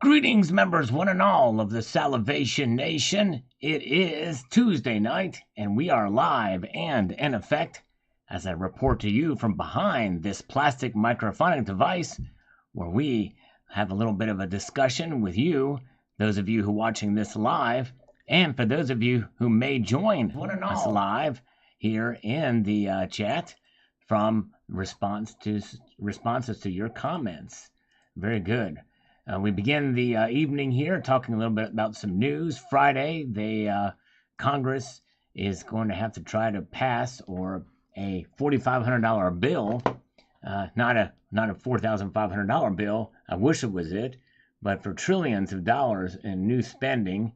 Greetings, members, one and all of the Salivation Nation. It is Tuesday night, and we are live and in effect as I report to you from behind this plastic microphonic device where we have a little bit of a discussion with you, those of you who are watching this live, and for those of you who may join us live here in the chat from responses to your comments. Very good. We begin the evening here talking a little bit about some news. Friday, Congress is going to have to try to pass or a $4,500 bill, not a $4,500 bill. I wish it was it, but for trillions of dollars in new spending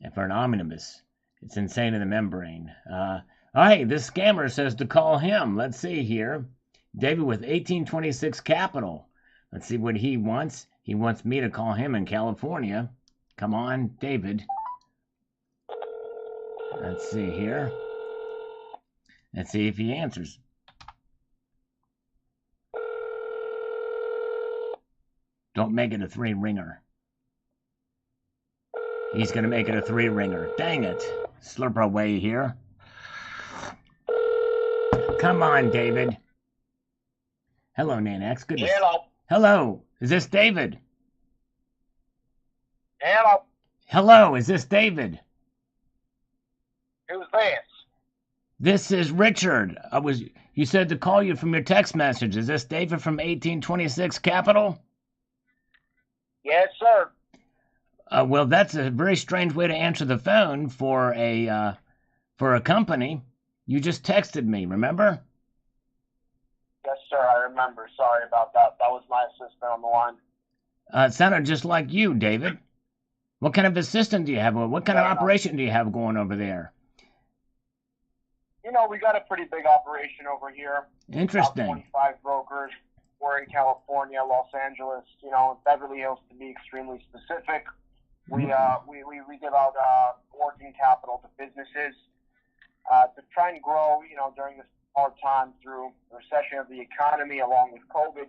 and for an omnibus. It's insane in the membrane. Hey, this scammer says to call him. Let's see here. David with 1826 Capital. Let's see what he wants. He wants me to call him in California. Come on, David. Let's see here. Let's see if he answers. Don't make it a three-ringer. He's going to make it a three-ringer. Dang it. Slurp away here. Come on, David. Hello, Nanax. Good to see you. Hello. Hello. Is this David? Hello. Hello. Is this David? Who's this? This is Richard. You said to call you from your text message. Is this David from 1826 Capital? Yes, sir. Well, that's a very strange way to answer the phone for a company. You just texted me, remember? Yes, sir. I remember. Sorry about that. That was my assistant on the line. It sounded just like you, David. What kind of assistant do you have? What kind of operation do you have going over there? You know, we got a pretty big operation over here. Interesting. About 25 brokers. We're in California, Los Angeles, Beverly Hills to be extremely specific. We give out working capital to businesses to try and grow, during this hard time through the recession of the economy along with COVID.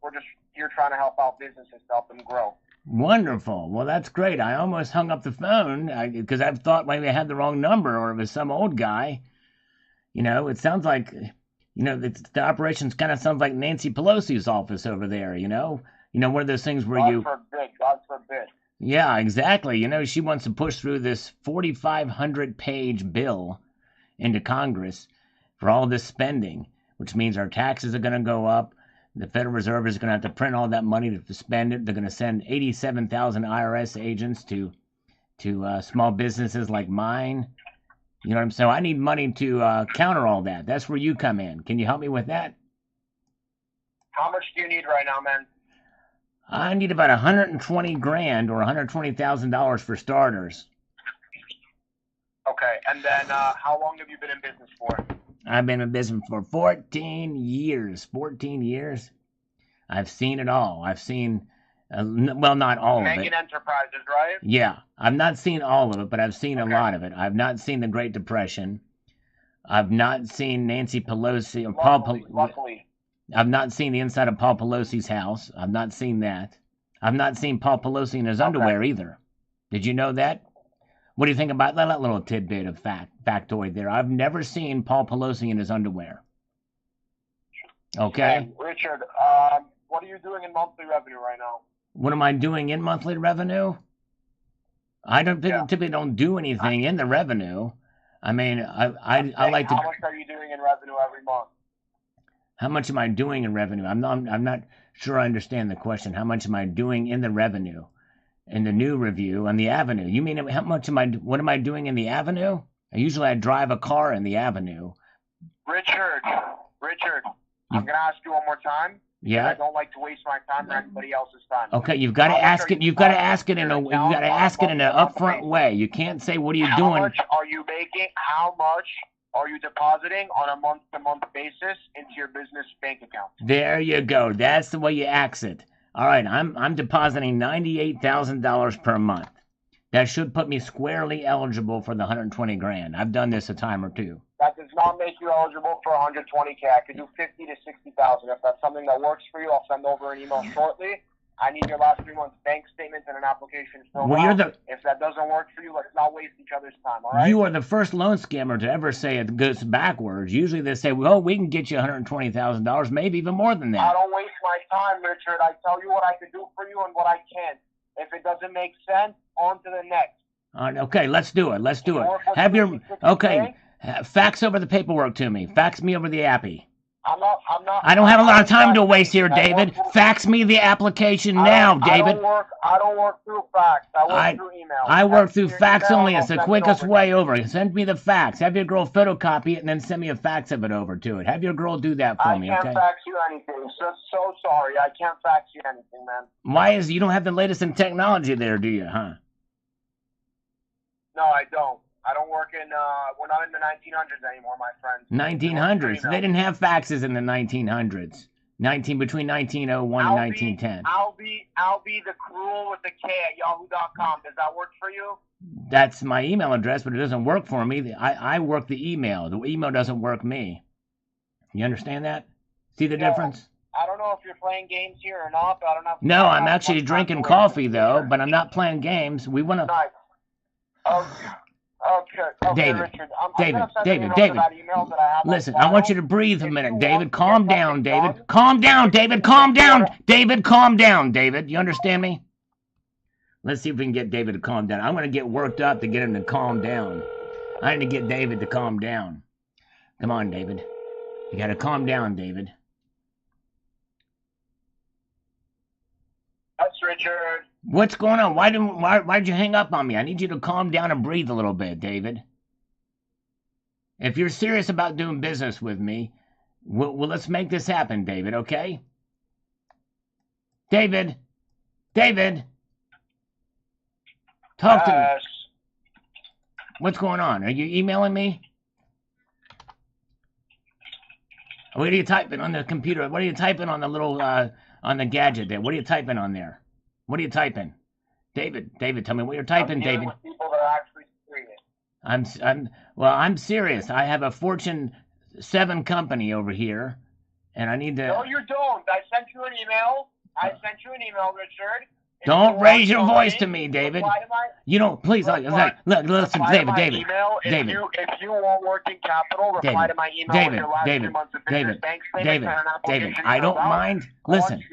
We're just here trying to help out businesses to help them grow. Wonderful. Well, that's great. I almost hung up the phone because I thought maybe I had the wrong number or it was some old guy. It sounds like, the operations kind of sounds like Nancy Pelosi's office over there, one of those things where God forbid. Yeah, exactly. She wants to push through this 4,500-page bill into Congress for all this spending, which means our taxes are going to go up. The Federal Reserve is going to have to print all that money to spend it. They're going to send 87,000 IRS agents to small businesses like mine. You know what I'm saying? So I need money to counter all that. That's where you come in. Can you help me with that? How much do you need right now, man? I need about 120 grand or $120,000 for starters. Okay, and then how long have you been in business for? I've been in business for 14 years. 14 years. I've seen it all. I've seen, well, not all of it. Making enterprises, right? Yeah. I've not seen all of it, but I've seen a lot of it. I've not seen the Great Depression. I've not seen Nancy Pelosi or Luckily. I've not seen the inside of Paul Pelosi's house. I've not seen that. I've not seen Paul Pelosi in his underwear either. Did you know that? What do you think about that little tidbit of factoid there? I've never seen Paul Pelosi in his underwear. Okay. Hey, Richard, what are you doing in monthly revenue right now? What am I doing in monthly revenue? I typically don't do anything in the revenue. I mean, I like to. How much are you doing in revenue every month? How much am I doing in revenue? I'm not sure I understand the question. How much am I doing in the revenue? In the new review on the Avenue. You mean what am I doing in the Avenue? Usually I drive a car in the Avenue. Richard, I'm going to ask you one more time. Yeah. I don't like to waste my time or anybody else's time. Okay, you've got to ask it in an upfront way. You can't say what are you doing? How much are you making? How much are you depositing on a month-to-month basis into your business bank account? There you go. That's the way you ask it. All right, I'm depositing $98,000 per month. That should put me squarely eligible for the 120 grand. I've done this a time or two. That does not make you eligible for 120K. I could do 50 to 60,000. If that's something that works for you, I'll send over an email shortly. I need your last 3 months bank statements and an application filled Well, out. If that doesn't work for you, let's not waste each other's time, all right? You are the first loan scammer to ever say it goes backwards. Usually they say, well, we can get you $120,000, maybe even more than that. I don't waste my time, Richard. I tell you what I can do for you and what I can't. If it doesn't make sense, on to the next. Okay, let's do it. Let's do it. Have your, okay, fax over the paperwork to me. Fax me over the appy. I don't have a lot of time to waste here, David. Fax me the application now, David. I don't work through fax. I work through email. I work through fax only. It's the quickest way over. Send me the fax. Have your girl photocopy it and then send me a fax of it over to it. Have your girl do that for me, okay? I can't fax you anything. So sorry. I can't fax you anything, man. Why is you don't have the latest in technology there, do you, huh? No, I don't. I don't work in, we're not in the 1900s anymore, my friend. 1900s? They didn't have faxes in the 1900s. Between 1901 and 1910. I'll be the cruel with the K at yahoo.com. Does that work for you? That's my email address, but it doesn't work for me. I work the email. The email doesn't work me. You understand that? See the difference? I don't know if you're playing games here or not, but I don't know. No, I'm actually drinking coffee, though, but I'm not playing games. We want to... Nice. Okay, David, Richard. David. Listen, I want you to breathe a minute, David. Calm down, David. Calm down, David. Calm down. David, calm down, David. You understand me? Let's see if we can get David to calm down. I'm going to get worked up to get him to calm down. I need to get David to calm down. Come on, David. You got to calm down, David. That's Richard. What's going on? Why'd you hang up on me? I need you to calm down and breathe a little bit, David. If you're serious about doing business with me, well, let's make this happen, David, okay? David! Talk to me. What's going on? Are you emailing me? What are you typing on the computer? What are you typing on the little, on the gadget there? What are you typing on there? What are you typing? David, tell me what you're typing, David. With people that are actually serious. I'm serious. I have a Fortune 7 company over here, and I need to... No, you don't. I sent you an email, Richard. Don't raise your voice to me, David. You don't, please, look, listen, David. If you want working capital, reply to my email with your last 3 months of business bank statements and an application. I don't mind. Listen,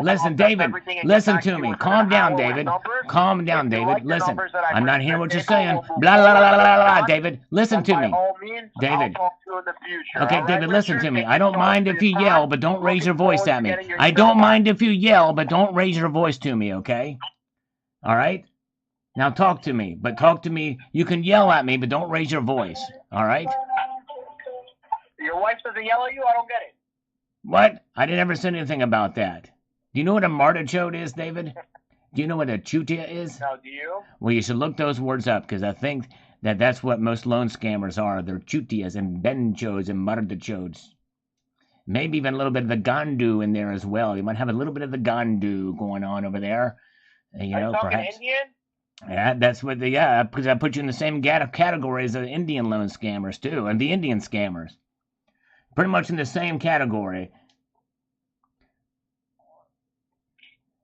listen, David, listen to me. Calm down, David. Calm down, David. Listen, I'm not hearing what you're saying. Blah, blah, blah, blah, blah, David. Listen to me. David. Okay, David, listen to me. I don't mind if you yell, but don't raise your voice at me. I don't mind if you yell, but don't raise your voice to me, okay? All right? Now talk to me, but talk to me. You can yell at me, but don't raise your voice, all right? Your wife doesn't yell at you? I don't get it. What? I didn't ever say anything about that. Do you know what a martichote is, David? Do you know what a chutia is? No, do you? Well, you should look those words up, because I think that's what most loan scammers are. They're chutias and benchos and martichotes. Maybe even a little bit of the gandu in there as well. You might have a little bit of the gandu going on over there. You know, perhaps. Indian? Yeah, that's what because I put you in the same category as the Indian loan scammers, too, and the Indian scammers. Pretty much in the same category.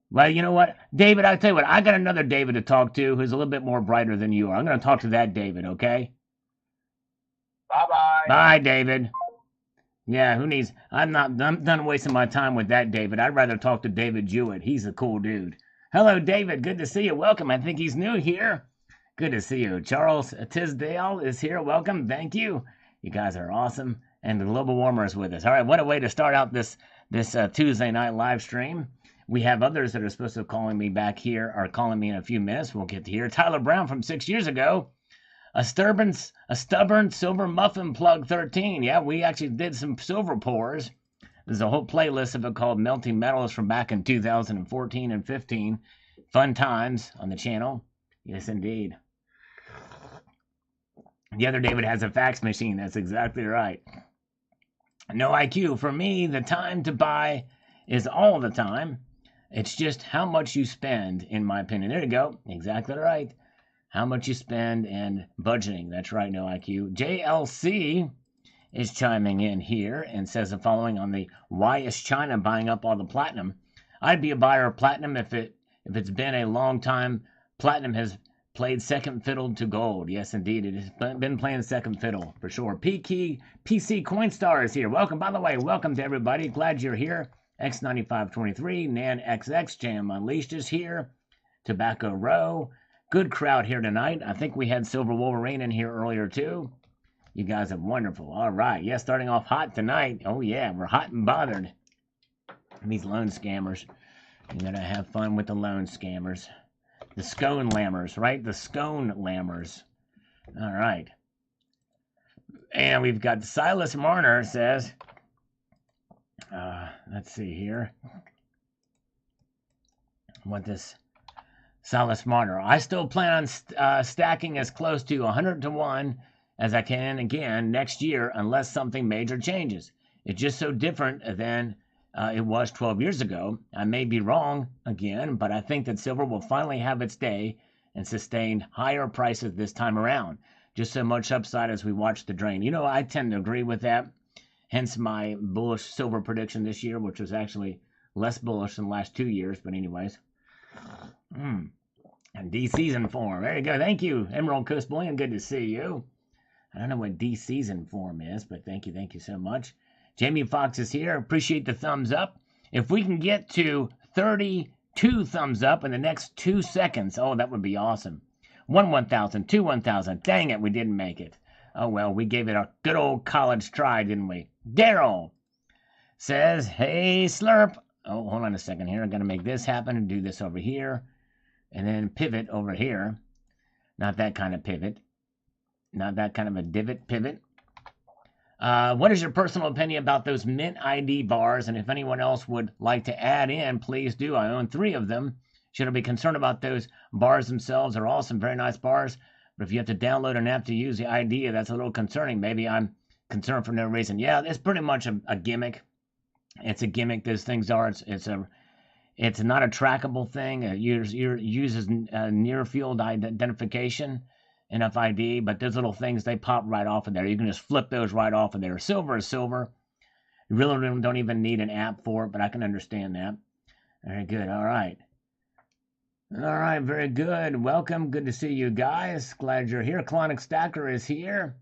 Well, you know what? David, I'll tell you what. I got another David to talk to who's a little bit more brighter than you are. I'm going to talk to that David, okay? Bye-bye. Bye, David. Yeah, who needs... I'm done wasting my time with that David. I'd rather talk to David Jewett. He's a cool dude. Hello, David. Good to see you. Welcome. I think he's new here. Good to see you. Charles Tisdale is here. Welcome. Thank you. You guys are awesome. And the global warmer is with us. All right, what a way to start out this Tuesday night live stream. We have others that are supposed to be calling me back here, or calling me in a few minutes. We'll get to hear Tyler Brown from 6 years ago. A stubborn silver muffin plug 13. Yeah, we actually did some silver pours. There's a whole playlist of it called Melting Metals from back in 2014 and 15. Fun times on the channel. Yes, indeed. The other David has a fax machine. That's exactly right. No IQ. For me, the time to buy is all the time. It's just how much you spend, in my opinion. There you go. Exactly right. How much you spend and budgeting. That's right, no IQ. JLC is chiming in here and says the following on the why is China buying up all the platinum? I'd be a buyer of platinum if it's been a long time. Platinum has played second fiddle to gold. Yes, indeed, it has been playing second fiddle for sure. PC Coinstar is here. Welcome, by the way. Welcome to everybody. Glad you're here. X9523, Nan XX, Jam Unleashed is here. Tobacco Row. Good crowd here tonight. I think we had Silver Wolverine in here earlier too. You guys are wonderful. All right. Yeah, starting off hot tonight. Oh, yeah, we're hot and bothered. These loan scammers. You gotta have fun with the loan scammers. The scone lammers, right? The scone lammers. All right. And we've got Silas Marner says, let's see here. What this Silas Marner. I still plan on stacking as close to 100 to 1 as I can again next year unless something major changes. It's just so different than it was 12 years ago. I may be wrong again, but I think that silver will finally have its day and sustain higher prices this time around. Just so much upside as we watch the drain. You know, I tend to agree with that. Hence my bullish silver prediction this year, which was actually less bullish than the last 2 years. But anyways. And DC's in form. There you go. Thank you, Emerald Coast Bullion. Good to see you. I don't know what DC's in form is, but thank you so much. Jamie Fox is here. Appreciate the thumbs up. If we can get to 32 thumbs up in the next 2 seconds, oh, that would be awesome. 1,000, 2 1,000. Dang it, we didn't make it. Oh, well, we gave it a good old college try, didn't we? Daryl says, hey, Slurp. Oh, hold on a second here. I got to make this happen and do this over here. And then pivot over here. Not that kind of pivot. Not that kind of a divot pivot. What is your personal opinion about those Mint ID bars? And if anyone else would like to add in, please do. I own 3 of them. Should I be concerned about those bars themselves? They're awesome, very nice bars. But if you have to download an app to use the ID, that's a little concerning. Maybe I'm concerned for no reason. Yeah, it's pretty much a gimmick. It's a gimmick. Those things are. It's not a trackable thing. It uses near field identification. NFID, but those little things, they pop right off of there. You can just flip those right off of there. Silver is silver. You really don't even need an app for it, but I can understand that. Very good. All right. All right, very good. Welcome. Good to see you guys. Glad you're here. Clonic Stacker is here.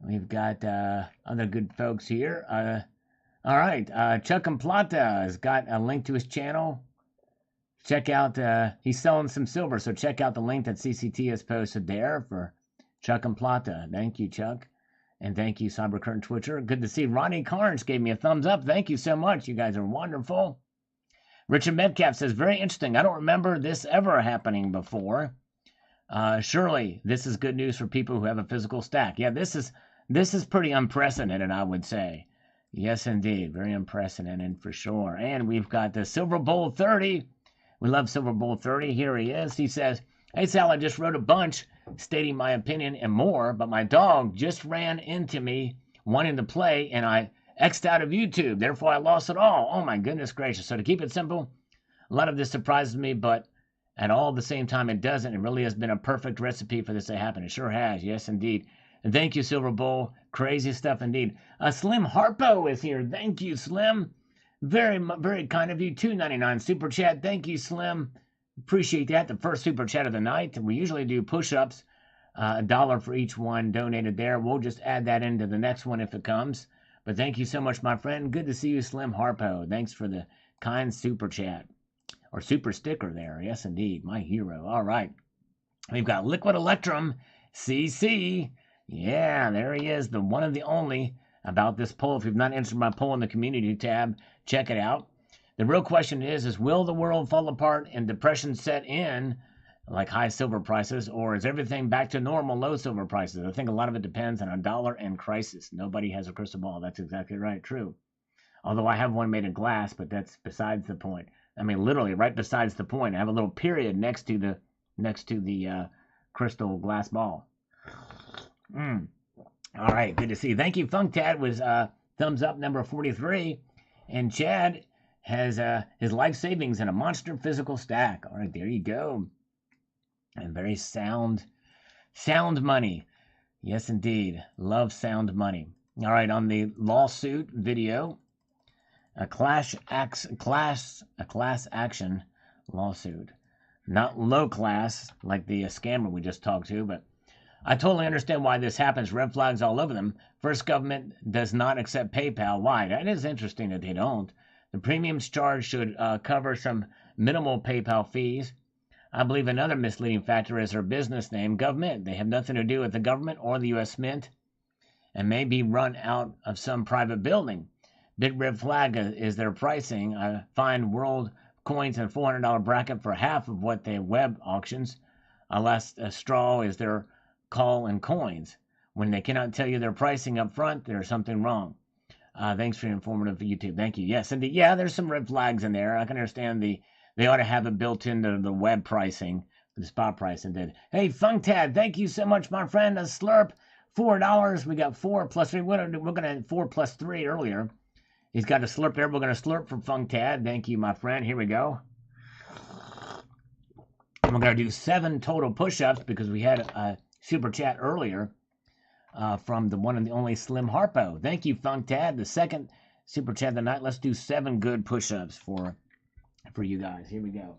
We've got other good folks here. All right. Chuck and Plata has got a link to his channel. Check out, he's selling some silver, so check out the link that CCT has posted there for Chuck and Plata. Thank you, Chuck. And thank you, Cybercurrent Twitcher. Good to see Ronnie Carnes gave me a thumbs up. Thank you so much. You guys are wonderful. Richard Metcalf says, very interesting. I don't remember this ever happening before. Surely this is good news for people who have a physical stack. Yeah, this is pretty unprecedented, I would say. Yes, indeed. Very unprecedented for sure. And we've got the Silver Bowl 30. We love Silver Bowl 30. Here he is. He says, hey, Sal, I just wrote a bunch stating my opinion and more, but my dog just ran into me wanting to play, and I X'd out of YouTube. Therefore, I lost it all. Oh, my goodness gracious. So to keep it simple, a lot of this surprises me, but at all the same time, it doesn't. It really has been a perfect recipe for this to happen. It sure has. Yes, indeed. And thank you, Silver Bowl. Crazy stuff indeed. Slim Harpo is here. Thank you, Slim. Very, very kind of you. $2.99 super chat. Thank you, Slim. Appreciate that. The first super chat of the night. We usually do push-ups. $1 for each one donated there. We'll just add that into the next one if it comes. But thank you so much, my friend. Good to see you, Slim Harpo. Thanks for the kind super chat. Or super sticker there. Yes, indeed. My hero. All right. We've got Liquid Electrum. CC. Yeah, there he is. The one and the only about this poll. If you've not answered my poll in the community tab, check it out. The real question is will the world fall apart and depression set in like high silver prices, or is everything back to normal low silver prices? I think a lot of it depends on a dollar and crisis. Nobody has a crystal ball. That's exactly right. True. Although I have one made of glass, but that's besides the point. I mean, literally right besides the point. I have a little period next to the crystal glass ball. All right, good to see you. Thank you. Funktad was thumbs up number 43. And Chad has his life savings in a monster physical stack. All right, there you go. And very sound money. Yes, indeed. Love sound money. All right, on the lawsuit video, A class action lawsuit. Not low class like the scammer we just talked to, but I totally understand why this happens. Red flags all over them. First, government does not accept PayPal. Why? That is interesting that they don't. The premiums charged should cover some minimal PayPal fees. I believe another misleading factor is their business name, government. They have nothing to do with the government or the U.S. Mint and may be run out of some private building. Big red flag is their pricing. I find world coins in $400 bracket for half of what they web auctions. A last straw is their call in coins. When they cannot tell you their pricing up front, there's something wrong. Thanks for your informative YouTube. Thank you. Yes, indeed. Yeah, there's some red flags in there. I can understand they ought to have it built into the web pricing, the spot pricing did. Hey, Funktad, thank you so much, my friend. A slurp, $4. We got 4 plus 3. We're gonna 4 plus 3 earlier. He's got a slurp there. We're gonna slurp from Funktad. Thank you, my friend. Here we go. And we're gonna do 7 total push-ups because we had a super chat earlier from the one and the only Slim Harpo. Thank you, Funktad. The second super chat of the night. Let's do 7 good push-ups for you guys. Here we go.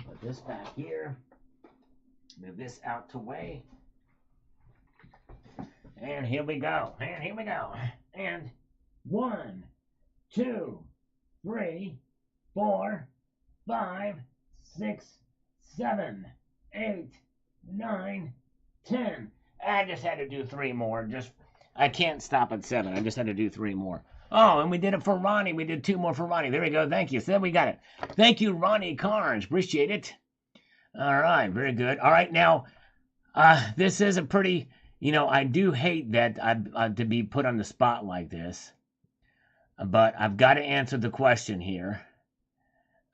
Put this back here. Move this out to way. And here we go. And here we go. And 1, 2, 3, 4, 5, 6, 7, 8, 9, 10. I just had to do 3 more. I can't stop at 7. I just had to do 3 more. Oh, and we did it for Ronnie. We did 2 more for Ronnie. There we go. Thank you. So we got it. Thank you, Ronnie Carnes. Appreciate it. All right. Very good. All right. Now, this is a pretty, I do hate that to be put on the spot like this. But I've got to answer the question here.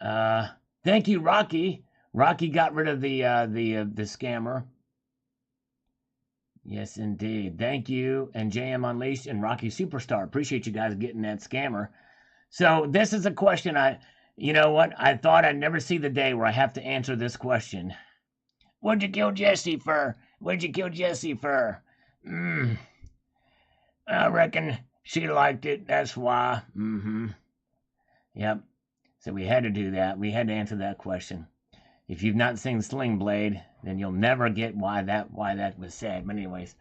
Thank you, Rocky. Rocky got rid of the scammer. Yes, indeed. Thank you. And JM Unleashed and Rocky Superstar. Appreciate you guys getting that scammer. So this is a question you know what? I thought I'd never see the day where I have to answer this question. What'd you kill Jesse for? What'd you kill Jesse for? I reckon she liked it. That's why. Yep. So we had to do that. We had to answer that question. If you've not seen Sling Blade, then you'll never get why that was said. But anyways,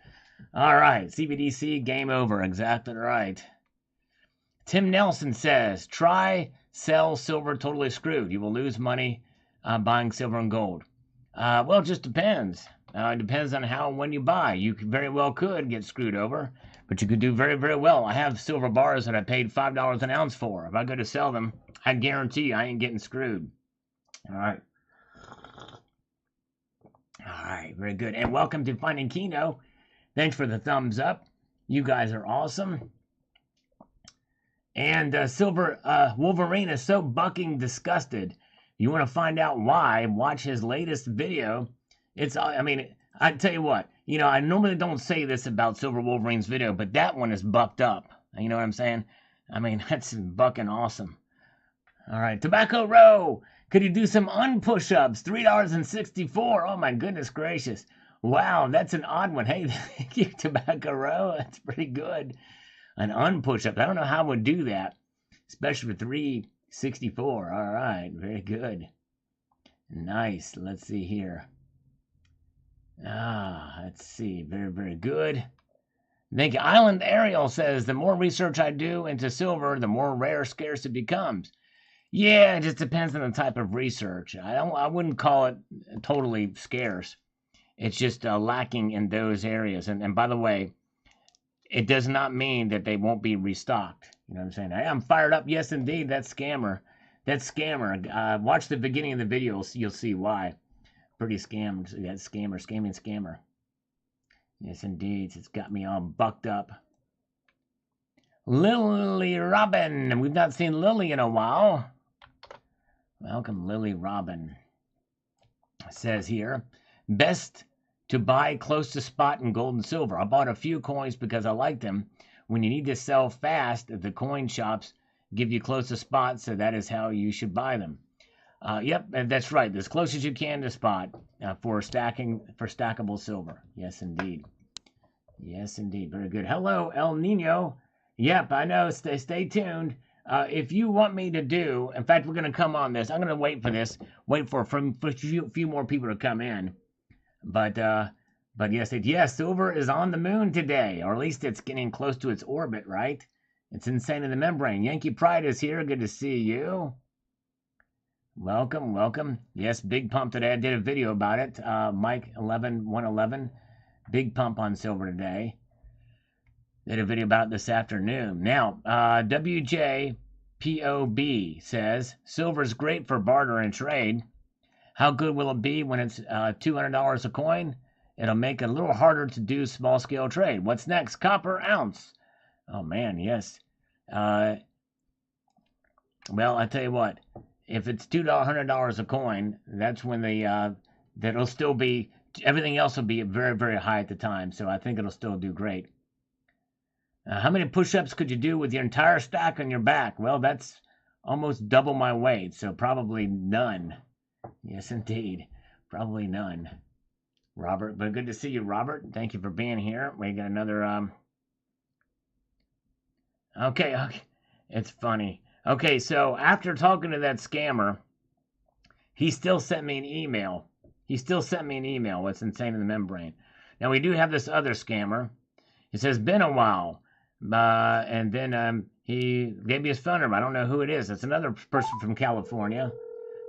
all right, CBDC, game over. Exactly right. Tim Nelson says, try, sell silver, totally screwed. You will lose money buying silver and gold. Well, it just depends. It depends on how and when you buy. You very well could get screwed over, but you could do very, very well. I have silver bars that I paid $5 an ounce for. If I go to sell them, I guarantee you I ain't getting screwed. All right. All right, very good. And welcome to Finding Kino. Thanks for the thumbs up. You guys are awesome. And Silver Wolverine is so bucking disgusted. You want to find out why? Watch his latest video. I tell you what. I normally don't say this about Silver Wolverine's video, but that one is bucked up. You know what I'm saying? That's bucking awesome. All right, Tobacco Row. Could you do some unpush-ups? $3.64. Oh, my goodness gracious. Wow, that's an odd one. Hey, thank you, Tobacco Row. That's pretty good. An unpush-up. I don't know how I would do that, especially for $3.64. All right, very good. Nice. Let's see here. Let's see. Very, very good. Thank you. Island Ariel says, the more research I do into silver, the more rare, scarce it becomes. Yeah, it just depends on the type of research. I wouldn't call it totally scarce. It's just lacking in those areas. And by the way, it does not mean that they won't be restocked. You know what I'm saying? I'm fired up. Yes, indeed. That scammer. Watch the beginning of the video. You'll see why. Pretty scammed. That scammer. Yes, indeed. It's got me all bucked up. Lily Robin. We've not seen Lily in a while. Welcome, Lily Robin. It says here, best to buy close to spot in gold and silver. I bought a few coins because I liked them. When you need to sell fast, the coin shops give you close to spot, so that is how you should buy them. Yep, that's right. As close as you can to spot for stackable silver. Yes, indeed. Yes, indeed. Very good. Hello, El Nino. Yep, I know. Stay tuned. if you want me to do, in fact, we're going to come on this. I'm going to wait for this. Wait for a few more people to come in. But yes, silver is on the moon today, or at least it's getting close to its orbit, right? It's insane in the membrane. Yankee Pride is here. Good to see you. Welcome, welcome. Yes, big pump today. I did a video about it. Mike 111, big pump on silver today. Did a video about it this afternoon. Now, WJPOB says silver's great for barter and trade. How good will it be when it's $200 a coin? It'll make it a little harder to do small scale trade. What's next? Copper ounce. Oh man, yes. Well, I tell you what. If it's $200 a coin, that's when that'll still be, everything else will be very, very high at the time. So I think it'll still do great. How many push-ups could you do with your entire stack on your back? Well, that's almost double my weight, so probably none. Yes, indeed. Probably none. Robert, but good to see you, Robert. Thank you for being here. We got another, Okay. It's funny. Okay, so after talking to that scammer, he still sent me an email. What's insane in the membrane. Now, we do have this other scammer. It says, been a while. And then he gave me his phone number. I don't know who it is. It's another person from California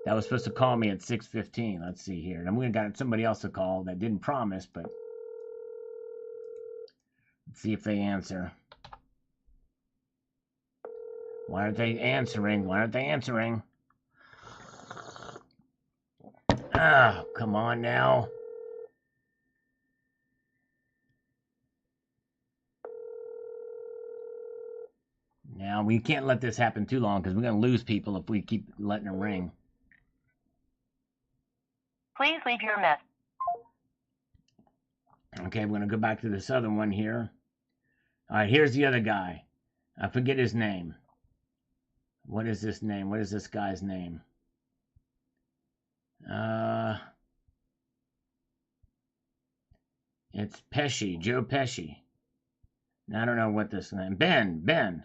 that was supposed to call me at 6:15. Let's see here. And we got somebody else to call that didn't promise, but let's see if they answer. Why aren't they answering? Ah, come on now. Now, we can't let this happen too long because we're going to lose people if we keep letting it ring. Please leave your message. Okay, we're going to go back to this other one here. All right, here's the other guy. I forget his name. What is this name? What is this guy's name? It's Pesci, Joe Pesci. I don't know what this name. Ben.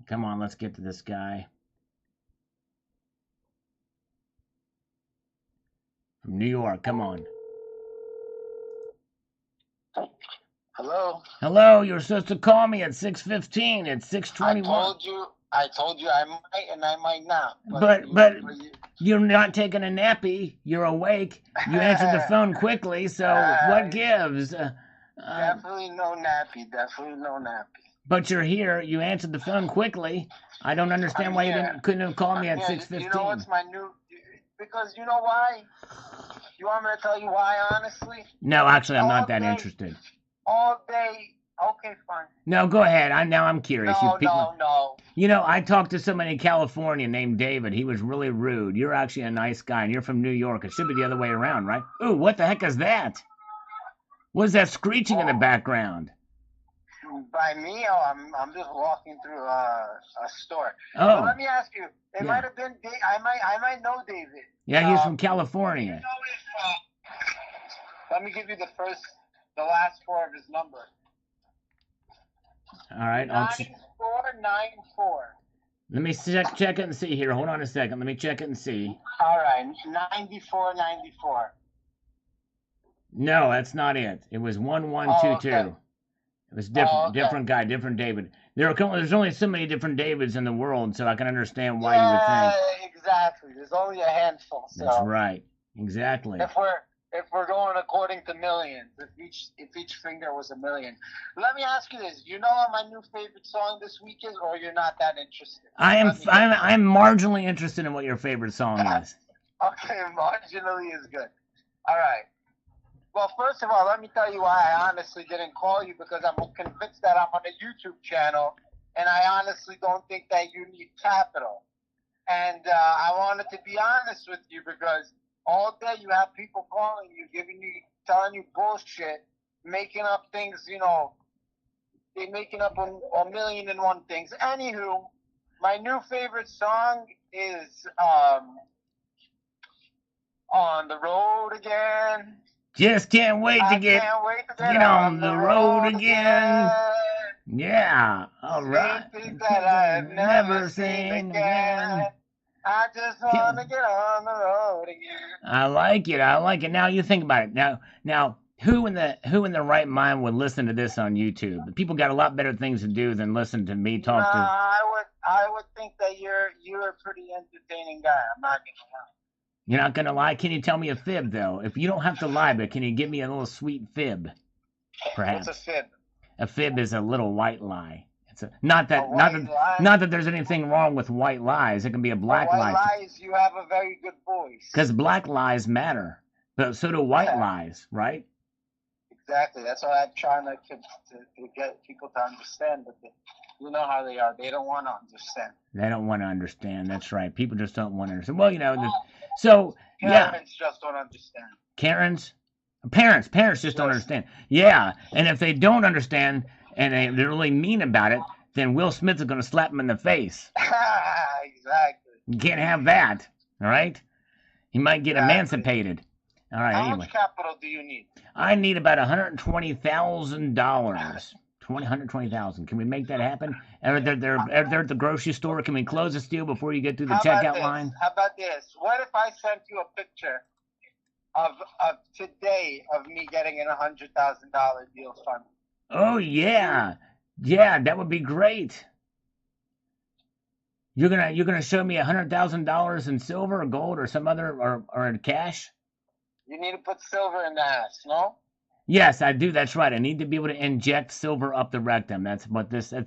Come on, let's get to this guy. From New York, come on. Hello. Hello, you were supposed to call me at 6:15. It's 6:21. I told you I might and I might not. But you're not taking a nappy. You're awake. You answered the phone quickly, so what gives? Definitely no nappy. But you're here. You answered the phone quickly. I don't understand why you couldn't have called me at 6:15. You know what's my new? Because you know why? You want me to tell you why, honestly? No, actually, I'm not that interested. All day. Okay, fine. No, go ahead. Now I'm curious. No. You know, I talked to somebody in California named David. He was really rude. You're actually a nice guy, and you're from New York. It should be the other way around, right? Ooh, what the heck is that? What is that screeching in the background? By me, I'm just walking through a store. Oh. So let me ask you. It might have been. I might know David. Yeah, he's from California. You know let me give you the last four of his number. All right. 9494. Let me check it and see here. Hold on a second. Let me check it and see. All right. 9494. No, that's not it. It was 1122. Okay. It was different. Oh, okay. Different guy, different David. There's only so many different Davids in the world, so I can understand why you would think. Yeah, exactly. There's only a handful. So that's right. Exactly. If we're going according to millions, if each finger was a million. Let me ask you this: you know what my new favorite song this week is, or you're not that interested? I'm marginally interested in what your favorite song is. Okay, marginally is good. All right. Well, first of all, let me tell you why I honestly didn't call you, because I'm convinced that I'm on a YouTube channel, and I honestly don't think that you need capital. And I wanted to be honest with you, because all day you have people calling you, telling you bullshit, making up things, they're making up a million and one things. Anywho, my new favorite song is On the Road Again. Just can't wait to get on the road again. Yeah. All right. Something that I have never seen again. I just want to get on the road again. I like it. I like it. Now you think about it. Now, who in the right mind would listen to this on YouTube? People got a lot better things to do than listen to me talk to. I would think that you're a pretty entertaining guy. I'm not gonna lie. You're not gonna lie. Can you tell me a fib though? If you don't have to lie, but can you give me a little sweet fib? Perhaps. What's a fib? A fib is a little white lie. It's not that there's anything wrong with white lies. It can be a black lie. White lies, you have a very good voice. Because black lies matter, but so do white lies, right? Exactly. That's why I'm trying to get people to understand. But you know how they are. They don't want to understand. They don't want to understand. That's right. People just don't want to understand. Well, so yeah. Parents just don't understand. Karens? Parents just don't understand. Yeah, and if they don't understand and they're really mean about it, then Will Smith is going to slap them in the face. Exactly. You can't have that, all right? He might get emancipated. All right, How much capital do you need? I need about $120,000. $120,000. Can we make that happen? They're at the grocery store. Can we close this deal before you get through the checkout line? How about this? What if I sent you a picture of today of me getting in $100,000 deal fund? Oh yeah, that would be great. You're gonna show me $100,000 in silver or gold or some other or in cash? You need to put silver in the ass, no? Yes, I do. That's right. I need to be able to inject silver up the rectum. That's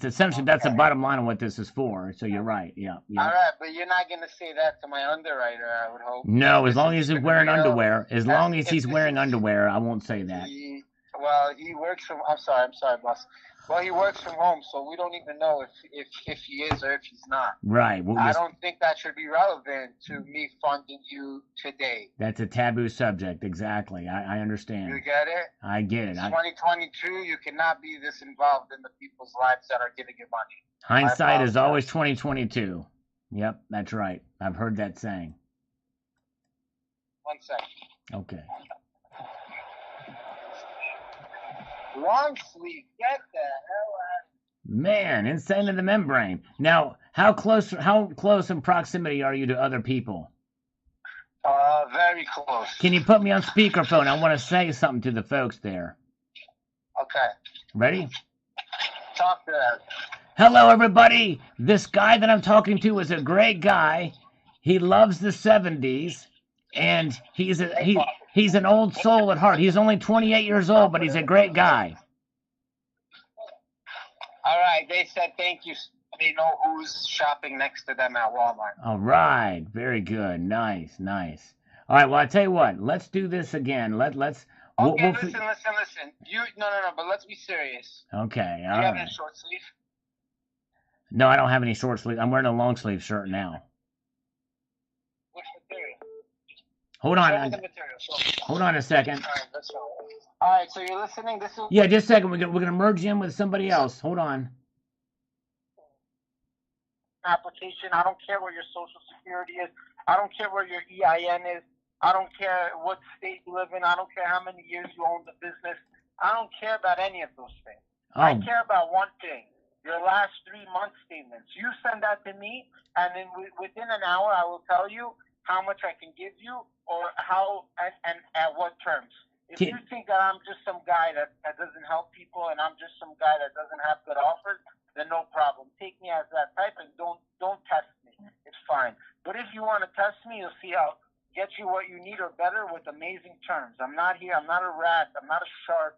essentially that's the bottom line of what this is for. So you're right. Yeah. All right, but you're not gonna say that to my underwriter, I would hope. No, as long as he's wearing underwear. As long as he's wearing underwear, I won't say that. He works from. I'm sorry, boss. Well, he works from home, so we don't even know if he is or if he's not. Right. Well, I don't think that should be relevant to me funding you today. That's a taboo subject. Exactly. I understand. You get it? I get it. 2022, you cannot be this involved in the people's lives that are giving you money. Hindsight is always 2022. Yep, that's right. I've heard that saying. 1 second. Okay. Long sleeve, get the hell out of here. Man, insane to the membrane. Now, how close in proximity are you to other people? Very close. Can you put me on speakerphone? I want to say something to the folks there. Okay. Ready? Talk to them. Hello, everybody. This guy that I'm talking to is a great guy. He loves the 70s, and he's an old soul at heart. He's only 28 years old, but he's a great guy. All right, they said thank you. They know who's shopping next to them at Walmart. All right, very good. Nice. All right, well, I tell you what. Let's do this again. Let's. Okay, listen. No, but let's be serious. Okay, Do you have any short sleeve? No, I don't have any short sleeve. I'm wearing a long sleeve shirt now. Which material? Hold on. Show me the material. Hold on a second. All right, let's go. All right, so you're listening. This is. Yeah, just a second. We're gonna merge in with somebody else. Hold on. Application. I don't care what your social security is. I don't care where your EIN is. I don't care what state you live in. I don't care how many years you own the business. I don't care about any of those things. I care about one thing. Your last 3 month statements. You send that to me, and then within an hour, I will tell you how much I can give you, or how and at what terms. If you think that I'm just some guy that doesn't help people, and I'm just some guy that doesn't have good offers, then no problem. Take me as that type, and don't test me. It's fine. But if you want to test me, you'll see how get you what you need or better with amazing terms. I'm not here. I'm not a rat. I'm not a shark.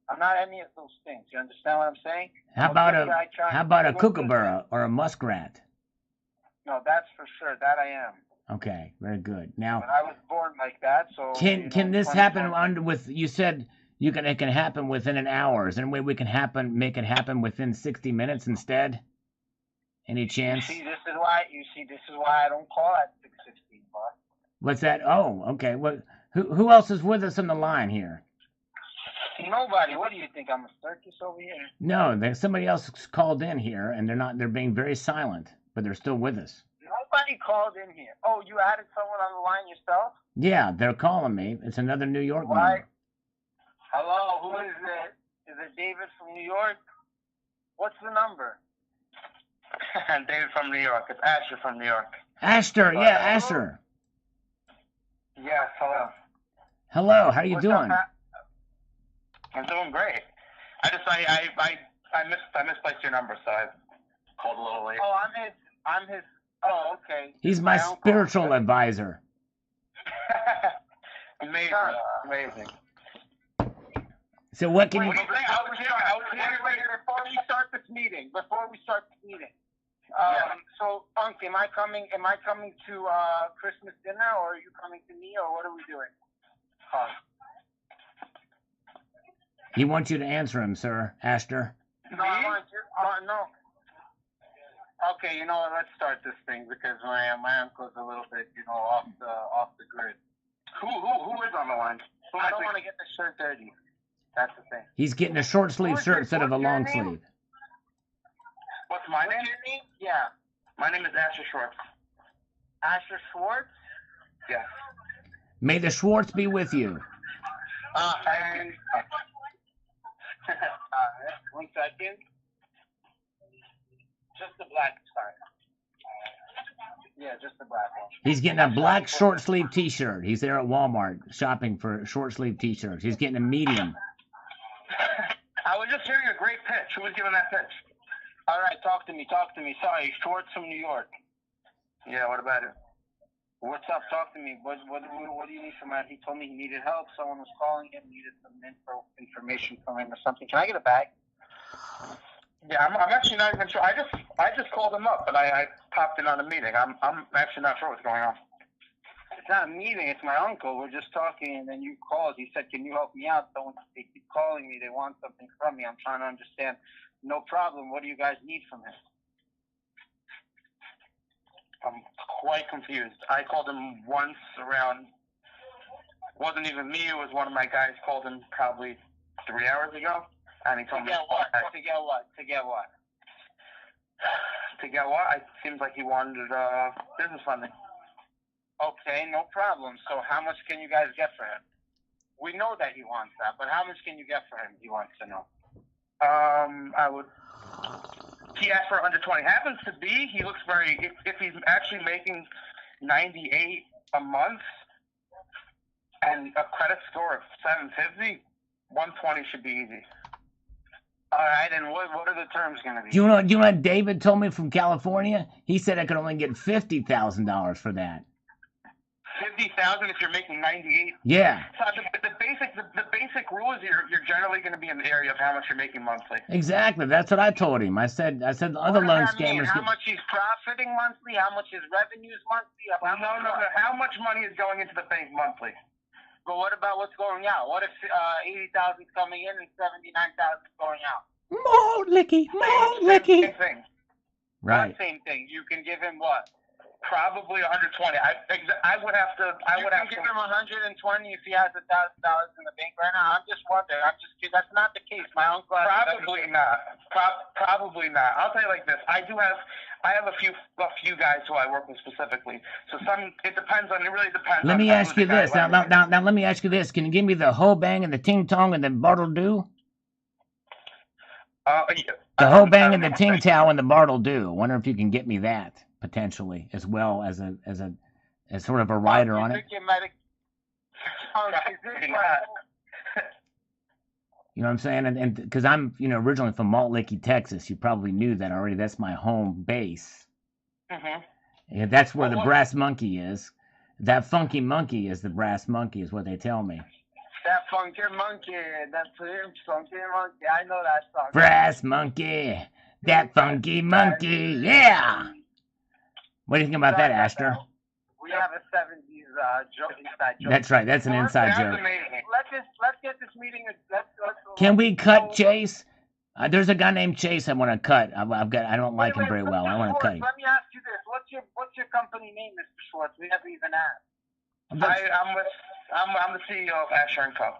I'm not any of those things. You understand what I'm saying? How about a kookaburra or a muskrat? No, that's for sure. That I am. Okay, very good. Now, but I was born like that, so. Can this happen with? You said it can happen within an hour. Is there any way we can make it happen within 60 minutes instead? Any chance? This is why I don't call at 6:16, boss. What's that? Oh, okay. What? Who else is with us on the line here? Nobody. What do you think? I'm a circus over here? No, somebody else called in here, and they're being very silent, but they're still with us. Nobody called in here. Oh, you added someone on the line yourself? Yeah, they're calling me. It's another New York number. Hello, who is it? Is it David from New York? What's the number? David from New York. It's Asher from New York. Asher, yeah, Asher. Yes, hello. Hello, how you What's doing? up, I'm doing great. I misplaced your number, so I called a little late. Oh, I'm his. Oh, okay. He's my spiritual advisor. Amazing. So what can you... Wait, I was here before we start this meeting. So, Unc, am I coming to Christmas dinner, or are you coming to me, or what are we doing? He wants you to answer him, sir, Asher. No, I want you. No. Okay, you know what? Let's start this thing because my uncle's a little bit, off the grid. Who is on the line? I don't want to get the shirt dirty. That's the thing. He's getting a short sleeve shirt instead of a long sleeve. What's my name? Your name? Yeah. My name is Asher Schwartz. Asher Schwartz? Yes. May the Schwartz be with you. And 1 second. Just the black side. Yeah, just the black one. He's getting a black short sleeve T-shirt. He's there at Walmart shopping for short sleeve T-shirts. He's getting a medium. I was just hearing a great pitch. Who was giving that pitch? All right, talk to me. Sorry, Schwartz from New York. Yeah, what about it? What's up? Talk to me. What do you need from him? He told me he needed help. Someone was calling him, needed some information from him or something. Can I get a bag? Yeah, I'm actually not even sure. I just called him up, but I popped in on a meeting. I'm actually not sure what's going on. It's not a meeting. It's my uncle. We're just talking, and then you called. He said, "Can you help me out?" They keep calling me. They want something from me. I'm trying to understand. No problem. What do you guys need from him? I'm quite confused. I called him once around. Wasn't even me. It was one of my guys. Called him probably 3 hours ago, and he told me. To get what? It seems like he wanted business funding. Okay, no problem. So how much can you guys get for him? We know that he wants that, but how much can you get for him? He wants to know. He asked for 120. Happens to be, he looks very, if he's actually making 98 a month and a credit score of 750, 120 should be easy. All right, and what are the terms going to be? Do you know what David told me from California? He said I could only get $50,000 for that. 50,000 if you're making 98. Yeah. So the basic rule is you're generally going to be in the area of how much you're making monthly. Exactly. That's what I told him. I said the other loan scammers. How much he's profiting monthly? How much his revenues monthly? No. How much money is going into the bank monthly? But what about what's going out? What if 80,000 is coming in and 79,000 is going out? More licky. Same thing. Right. Same thing. You can give him what? Probably 120. I would have to. You can give him 120 if he has $1,000 in the bank right now. I'm just wondering. That's not the case. My uncle. Probably not. Probably not. I'll tell you like this. I have a few guys who I work with specifically. So it depends on. It really depends. Let me ask you this. Now, let me ask you this. Can you give me the ho bang and the ting tong and the bartle do? Yeah. The ho bang and the ting tao and the bartle do. I wonder if you can get me that potentially, as well as sort of a rider on it. You know what I'm saying? And because I'm originally from Malt Licky, Texas. You probably knew that already. That's my home base. Yeah, that's where the brass monkey is. That funky monkey is the brass monkey, is what they tell me. That funky monkey, that funky monkey. I know that song. Brass monkey, that funky monkey, yeah. What do you think about that, Astor? We have a 70s inside joke. That's right. That's an inside joke. Let's get this meeting. Can we cut Chase? There's a guy named Chase I want to cut. I don't like him very well. I want to cut him. Let me ask you this: What's your company name, Mr. Schwartz? We haven't even asked. I'm the CEO of Asher & Co.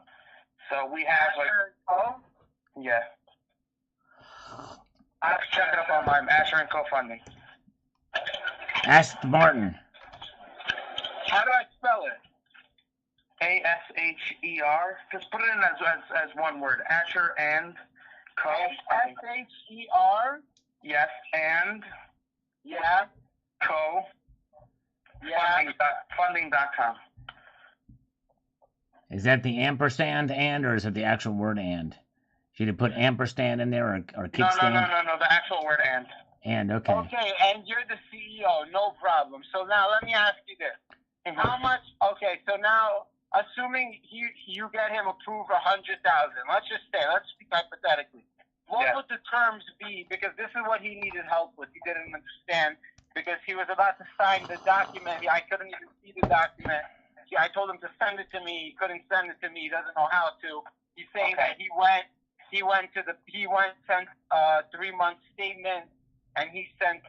So we have Asher & Co. Yeah. I have to check it up online. Asher & Co. Funding. Ask Martin. How do I spell it? Asher. Just put it in as one word. Asher and Co. SHER. Yes, and Yeah. co. Yeah. Funding.com. Is that the ampersand and, or is it the actual word and? Should you put ampersand in there or kickstand? No. The actual word and. And, okay. Okay, and you're the CEO, no problem. So now let me ask you this: how much? Okay, so now assuming you get him approved 100,000, let's just say, let's speak hypothetically. What would the terms be? Because this is what he needed help with. He didn't understand because he was about to sign the document. I couldn't even see the document. I told him to send it to me. He couldn't send it to me. He doesn't know how to. He's saying that he sent 3-month statement, and he sent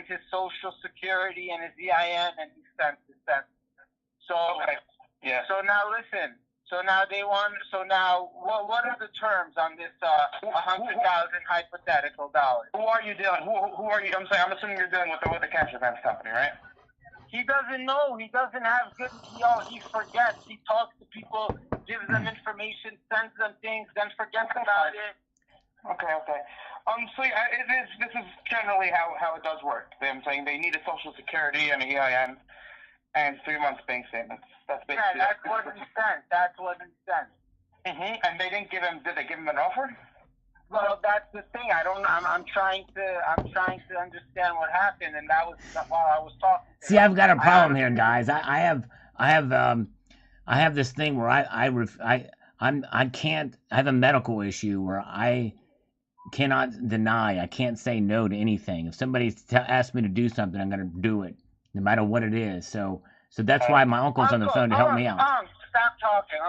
his social security and his EIN, and he sent. So So now listen. So now what are the terms on this 100,000 hypothetical dollars? Who are you dealing? Who are you? I'm assuming you're dealing with the cash advance company, right? He doesn't know. He doesn't have good. He forgets. He talks to people, gives them information, sends them things, then forgets about it. Okay. So this is generally how it does work. I'm saying they need a social security and an EIN and 3 months bank statements. That's basically. Yeah, that's what he sent. And they didn't give him. Did they give him an offer? Well, that's the thing. I don't know. I'm trying to understand what happened, and that was while I was talking. See, I've got a problem here, guys. I have this thing where I have a medical issue where I cannot deny. I can't say no to anything. If somebody asks me to do something, I'm going to do it, no matter what it is. So that's why my uncle's on the phone to help me out. Stop talking.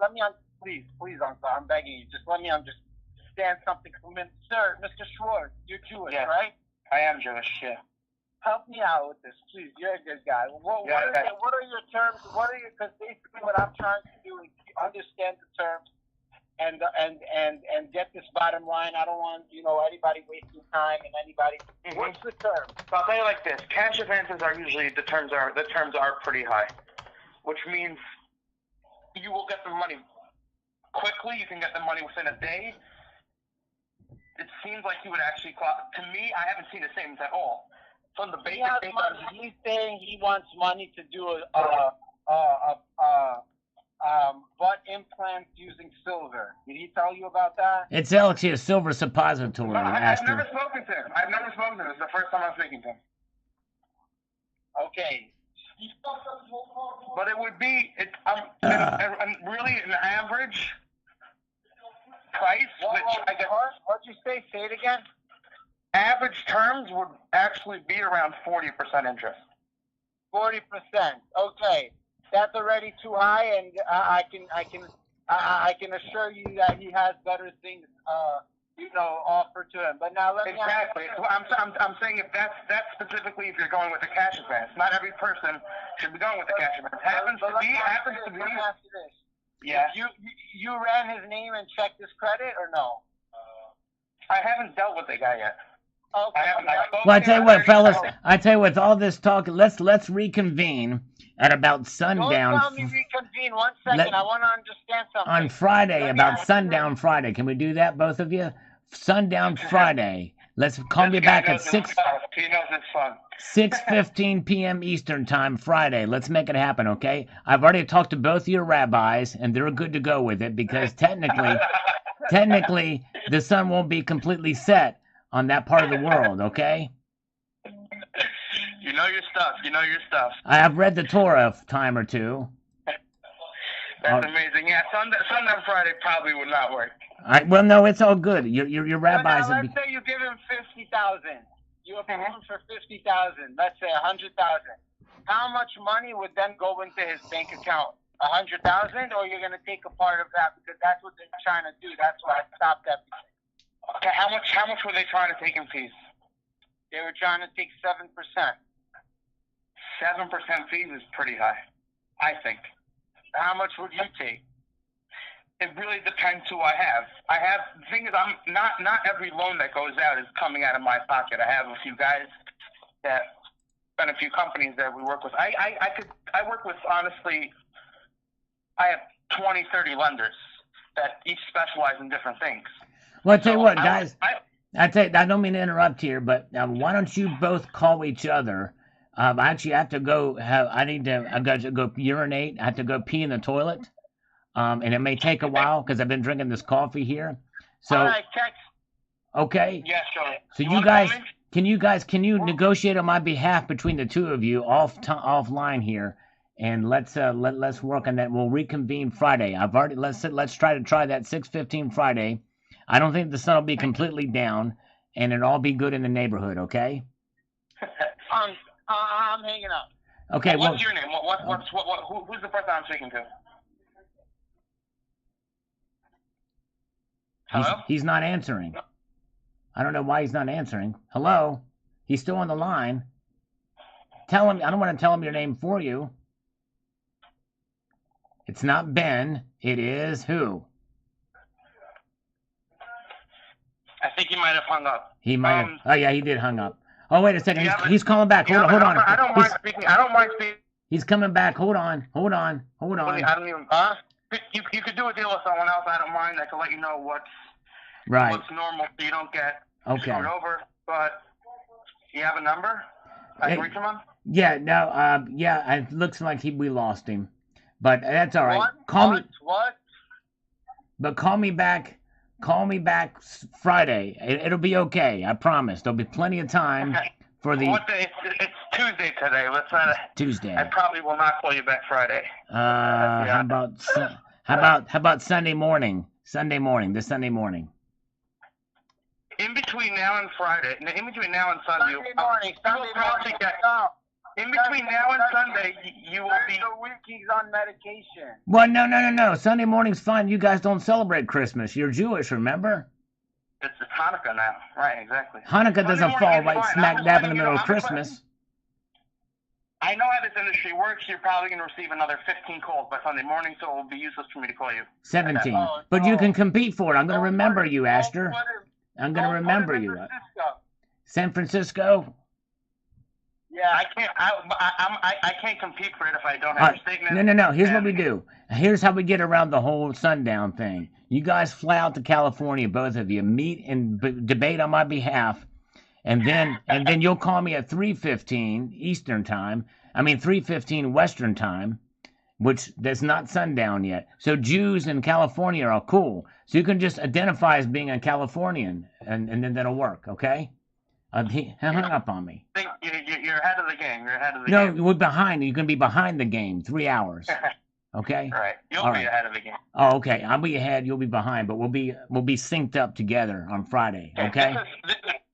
Let me please, Uncle. I'm begging you. Just let me understand something from him. Sir, Mr. Schwartz, you're Jewish, right? I am Jewish, yeah. Help me out with this, please. You're a good guy. What are your terms? Because basically what I'm trying to do is understand the terms and get this bottom line. I don't want, anybody wasting time and anybody. What's the term? So I'll tell you like this. Cash advances are usually, the terms are pretty high, which means you will get the money quickly. You can get the money within a day. It seems like he would actually to me, I haven't seen the statements at all. From the basic he's saying he wants money to do butt implants using silver. Did he tell you about that? It's actually a silver suppository. No, I've never spoken to him. It's the first time I'm speaking to him. Okay. But it would be really an average price, what'd you say? Say it again. Average terms would actually be around 40% interest. 40%. Okay, that's already too high, and I can assure you that he has better things, offered to him. But now let me. Exactly. I'm saying if that's specifically if you're going with the cash advance. Not every person should be going with the cash advance. Happens to be. Let me ask you this. Yeah. You ran his name and checked his credit or no? I haven't dealt with the guy yet. Okay. Well, I tell you what, fellas. I tell you what, with all this talk, let's reconvene at about sundown. Don't tell me reconvene. 1 second. I want to understand something. On Friday, about sundown Friday. Can we do that, both of you? Sundown Friday. Let's call me back at 6. He knows it's fun. 6:15 p.m. Eastern Time Friday. Let's make it happen, okay? I've already talked to both your rabbis, and they're good to go with it because technically, the sun won't be completely set on that part of the world, okay? You know your stuff. I have read the Torah a time or two. That's amazing. Yeah, Sundown Friday probably would not work. All right, well, no, it's all good. Your rabbis. Now, let's say you give him 50,000. You approve him for 50,000. Let's say 100,000. How much money would then go into his bank account? 100,000, or you're gonna take a part of that because that's what they're trying to do. That's why I stopped everything. Okay, how much were they trying to take in fees? They were trying to take 7%. 7% fees is pretty high, I think. How much would you take? It really depends who I have. The thing is, I'm not every loan that goes out is coming out of my pocket. I have a few guys and a few companies that we work with. I work with, honestly, I have 20, 30 lenders that each specialize in different things. Well, I tell you So what, guys. I don't mean to interrupt here, but why don't you both call each other? I actually have to go. I've got to go urinate. I have to go pee in the toilet. And it may take a while because I've been drinking this coffee here. So, All right, text. okay. Yeah, sure. So you wanna guys, call me? can you negotiate on my behalf between the two of you offline here, and let's work on that. We'll reconvene Friday. Let's try that 6:15 Friday. I don't think the sun will be completely down, and it'll all be good in the neighborhood. Okay. I'm hanging up. Okay. What's your name? Who's the person I'm speaking to? Hello? He's not answering. I don't know why he's not answering. Hello? He's still on the line. Tell him. I don't want to tell him your name for you. It's not Ben. It is who? I think he might have hung up. He might have. Oh, yeah, he did hung up. Oh, wait a second. He's calling back. Yeah, Hold on. I don't mind speaking. He's coming back. Hold on. I don't even. You could do a deal with someone else. I don't mind. I can let you know what's normal so you don't get screwed over. But do you have a number I can reach him on? Yeah, no, it looks like we lost him. But that's all right. What? But call me back Friday. It'll be okay. I promise. There'll be plenty of time for the... What day? It's Tuesday today. Let's not... Tuesday. I probably will not call you back Friday. How about Sunday morning? This Sunday morning. In between now and Friday, in between now and Sunday, in between now and Sunday, you will be... The week he's on medication. Well, no. Sunday morning's fine. You guys don't celebrate Christmas. You're Jewish, remember? It's Hanukkah now. Right, exactly. Hanukkah doesn't fall right smack dab in the middle of Christmas. I know how this industry works. You're probably going to receive another 15 calls by Sunday morning, so it will be useless for me to call you. 17. But you can compete for it. I'm going to remember you, Astor. I'm going to remember you. San Francisco? Yeah. I can't compete for it if I don't have a statement. No. Here's what we do. Here's how we get around the whole sundown thing. You guys fly out to California, both of you, meet and debate on my behalf, and then you'll call me at 3:15 Eastern time. 3:15 Western time, which there's not sundown yet. So Jews in California are cool. So you can just identify as being a Californian, and then that'll work, okay? He hung up on me. You're ahead of the game. No, we're behind. You can be behind the game 3 hours. Okay? All right. You'll be ahead of the game. Oh, okay. I'll be ahead. You'll be behind, but we'll be synced up together on Friday. Okay?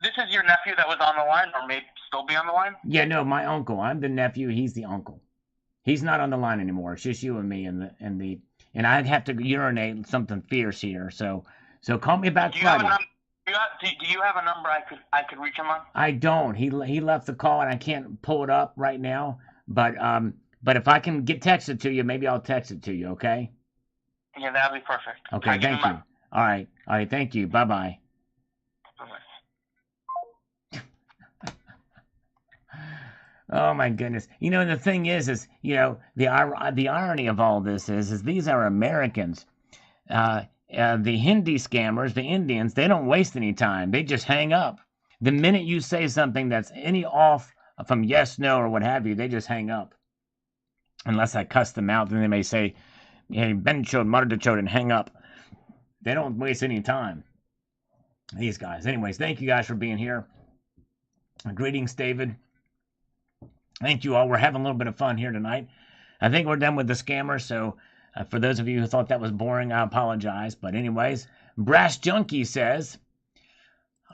This is your nephew that was on the line, or may still be on the line? Yeah, no, my uncle. I'm the nephew. He's the uncle. He's not on the line anymore. It's just you and me and I'd have to urinate something fierce here. So call me back Friday. Do you have a number I could reach him on? I don't. He left the call and I can't pull it up right now. But if I can text it to you, maybe I'll text it to you. Okay? Yeah, that'll be perfect. Okay, thank you. All right, thank you. Bye bye. Oh my goodness! The thing is the irony of all this is these are Americans. The Hindi scammers, the Indians, they don't waste any time. They just hang up. The minute you say something that's any off from yes, no, or what have you, they just hang up. Unless I cuss them out, then they may say, "Hey, Ben Chode, Mother Chode," and hang up. They don't waste any time. These guys. Anyways, thank you guys for being here. Greetings, David. Thank you all. We're having a little bit of fun here tonight. I think we're done with the scammers, so for those of you who thought that was boring, I apologize. But anyways, Brass Junkie says,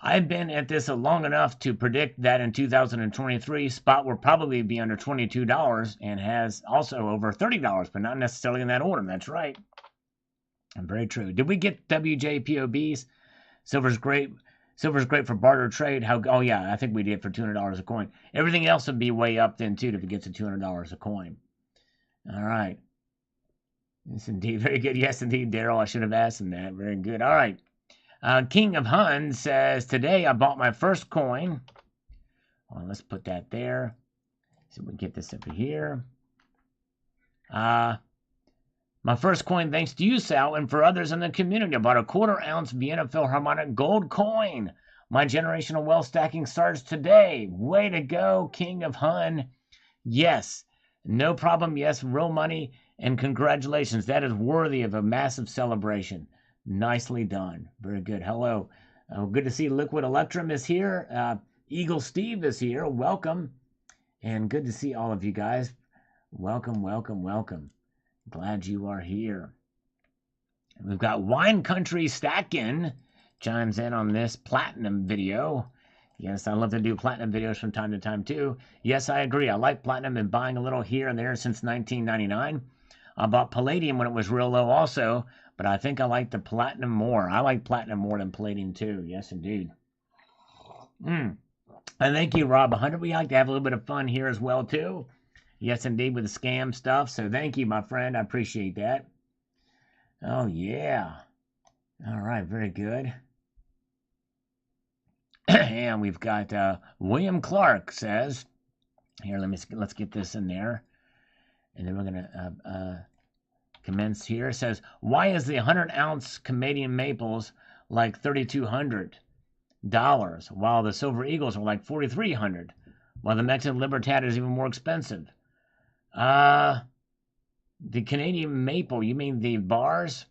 I've been at this long enough to predict that in 2023, spot will probably be under $22 and has also over $30, but not necessarily in that order. That's right. And very true. Did we get WJPOBs? Silver's great for barter trade. Oh yeah, I think we did for $200 a coin. Everything else would be way up then too if it gets to $200 a coin. All right. Yes, indeed. Very good. Yes, indeed, Daryl. I should have asked him that. Very good. All right. King of Hun says, today I bought my first coin. Well, let's put that there. So we get this over here. My first coin thanks to you, Sal, and for others in the community. I bought a 1/4 ounce Vienna Philharmonic gold coin. My generational wealth stacking starts today. Way to go, King of Hun. Yes, no problem. Yes, real money, and congratulations. That is worthy of a massive celebration. Nicely done. Very good. Hello. Good to see Liquid Electrum is here. Eagle Steve is here. Welcome. And good to see all of you guys. Welcome, welcome, welcome. Glad you are here. We've got Wine Country Stackin' chimes in on this platinum video. Yes, I love to do platinum videos from time to time too. Yes, I agree. I like platinum and buying a little here and there since 1999. I bought palladium when it was real low also, but I think I like the platinum more. I like platinum more than palladium too. Yes, indeed. And thank you, Rob 100. We like to have a little bit of fun here as well too. Yes, indeed, with the scam stuff. So thank you, my friend. I appreciate that. Oh, yeah. All right, very good. And we've got William Clark says, here, let's get this in there. And then we're going to commence here. It says, why is the 100-ounce Canadian maples like $3,200, while the Silver Eagles are like $4,300, while the Mexican Libertad is even more expensive? The Canadian maple, you mean the bars?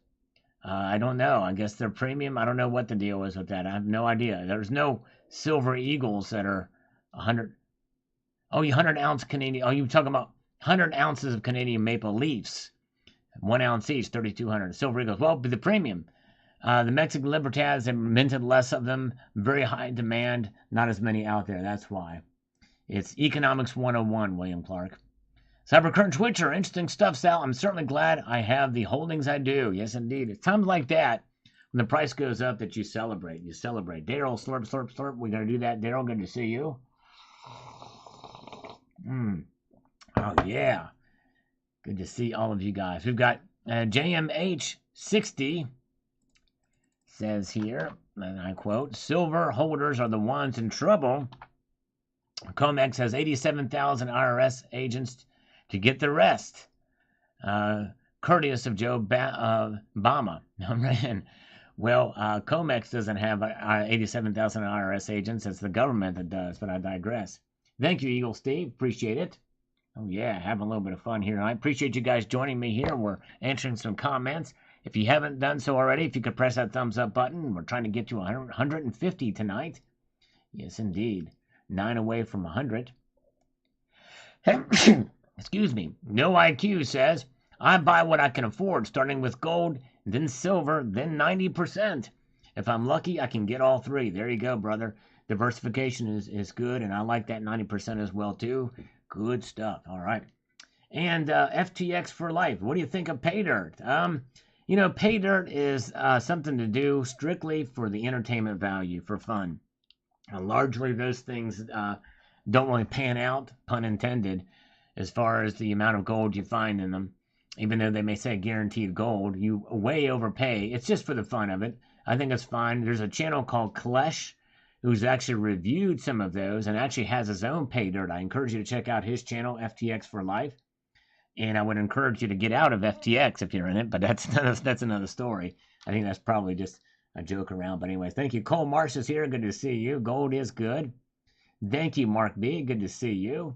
I don't know. I guess they're premium. I don't know what the deal is with that. I have no idea. There's no Silver Eagles that are 100. Oh, 100-ounce Canadian. Oh, you're talking about 100 ounces of Canadian maple leaves. 1 ounce each, 3,200. Silver Eagles. Well, but the premium. The Mexican Libertads have minted less of them. Very high demand. Not as many out there. That's why. It's Economics 101, William Clark. Cybercurrent Twitcher, interesting stuff, Sal. I'm certainly glad I have the holdings I do. Yes, indeed. It's times like that, when the price goes up, that you celebrate. You celebrate. Daryl, slurp, slurp, slurp. We're going to do that. Daryl, good to see you. Oh, yeah. Good to see all of you guys. We've got JMH60 says here, and I quote, silver holders are the ones in trouble. COMEX has 87,000 IRS agents to get the rest. Courteous of Joe Obama. Well, COMEX doesn't have 87,000 IRS agents. It's the government that does, but I digress. Thank you, Eagle Steve. Appreciate it. Oh, yeah, having a little bit of fun here. I appreciate you guys joining me here. We're answering some comments. If you haven't done so already, if you could press that thumbs up button. We're trying to get to 150 tonight. Yes, indeed. 9 away from 100. Excuse me. No IQ says, I buy what I can afford, starting with gold, then silver, then 90%. If I'm lucky, I can get all three. There you go, brother. Diversification is good, and I like that 90% as well, too. Good stuff. All right. And FTX for life. What do you think of pay dirt? Pay dirt is something to do strictly for the entertainment value, for fun. Largely, those things don't really pan out, pun intended, as far as the amount of gold you find in them. Even though they may say guaranteed gold, you way overpay. It's just for the fun of it. I think it's fine. There's a channel called Klesh who's actually reviewed some of those and actually has his own pay dirt. I encourage you to check out his channel, FTX for Life. And I would encourage you to get out of FTX if you're in it, but that's another story. I think that's probably just a joke around. But anyways, thank you. Cole Marsh is here. Good to see you. Gold is good. Thank you, Mark B. Good to see you.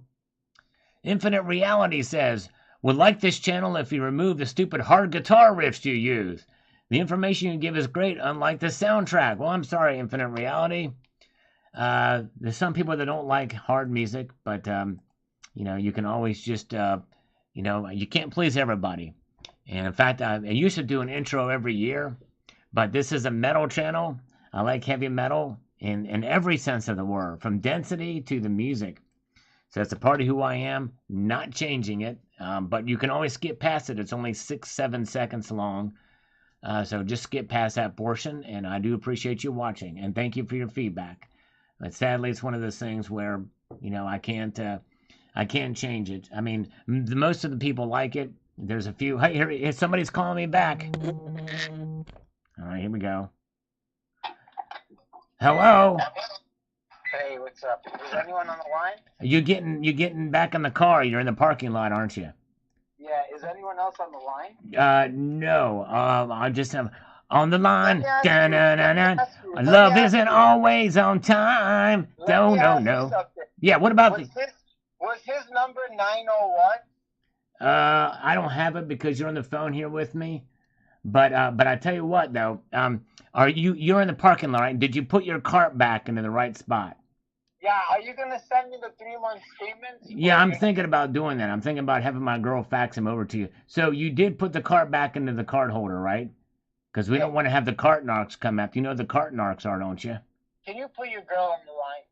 Infinite Reality says, would like this channel if you remove the stupid hard guitar riffs you use. The information you give is great, unlike the soundtrack. Well, I'm sorry, Infinite Reality. There's some people that don't like hard music, but, you can always just, you can't please everybody. And in fact, I used to do an intro every year, but this is a metal channel. I like heavy metal in every sense of the word, from density to the music. So that's a part of who I am, not changing it, but you can always skip past it. It's only 6-7 seconds long. So just skip past that portion, and I do appreciate you watching, and thank you for your feedback. But sadly, it's one of those things where, I can't change it. I mean, most of the people like it. There's a few. Hey, here, somebody's calling me back. All right, here we go. Hello. Hey, what's up? Is anyone on the line? You're getting back in the car. You're in the parking lot, aren't you? Yeah, Is anyone else on the line? No. I just have on the line. Let me Love ask isn't you. always on time. No. Yeah. What about Was his number 901? I don't have it because you're on the phone here with me. But I tell you what though, you're in the parking lot, right? Did you put your cart back into the right spot? Yeah, are you gonna send me the 3-month statements? Yeah, I'm thinking about doing that. I'm thinking about having my girl fax them over to you. So you did put the cart back into the cart holder, right? Because we don't want to have the cart narcs come up. You know what the cart narcs are, don't you? Can you put your girl on the line?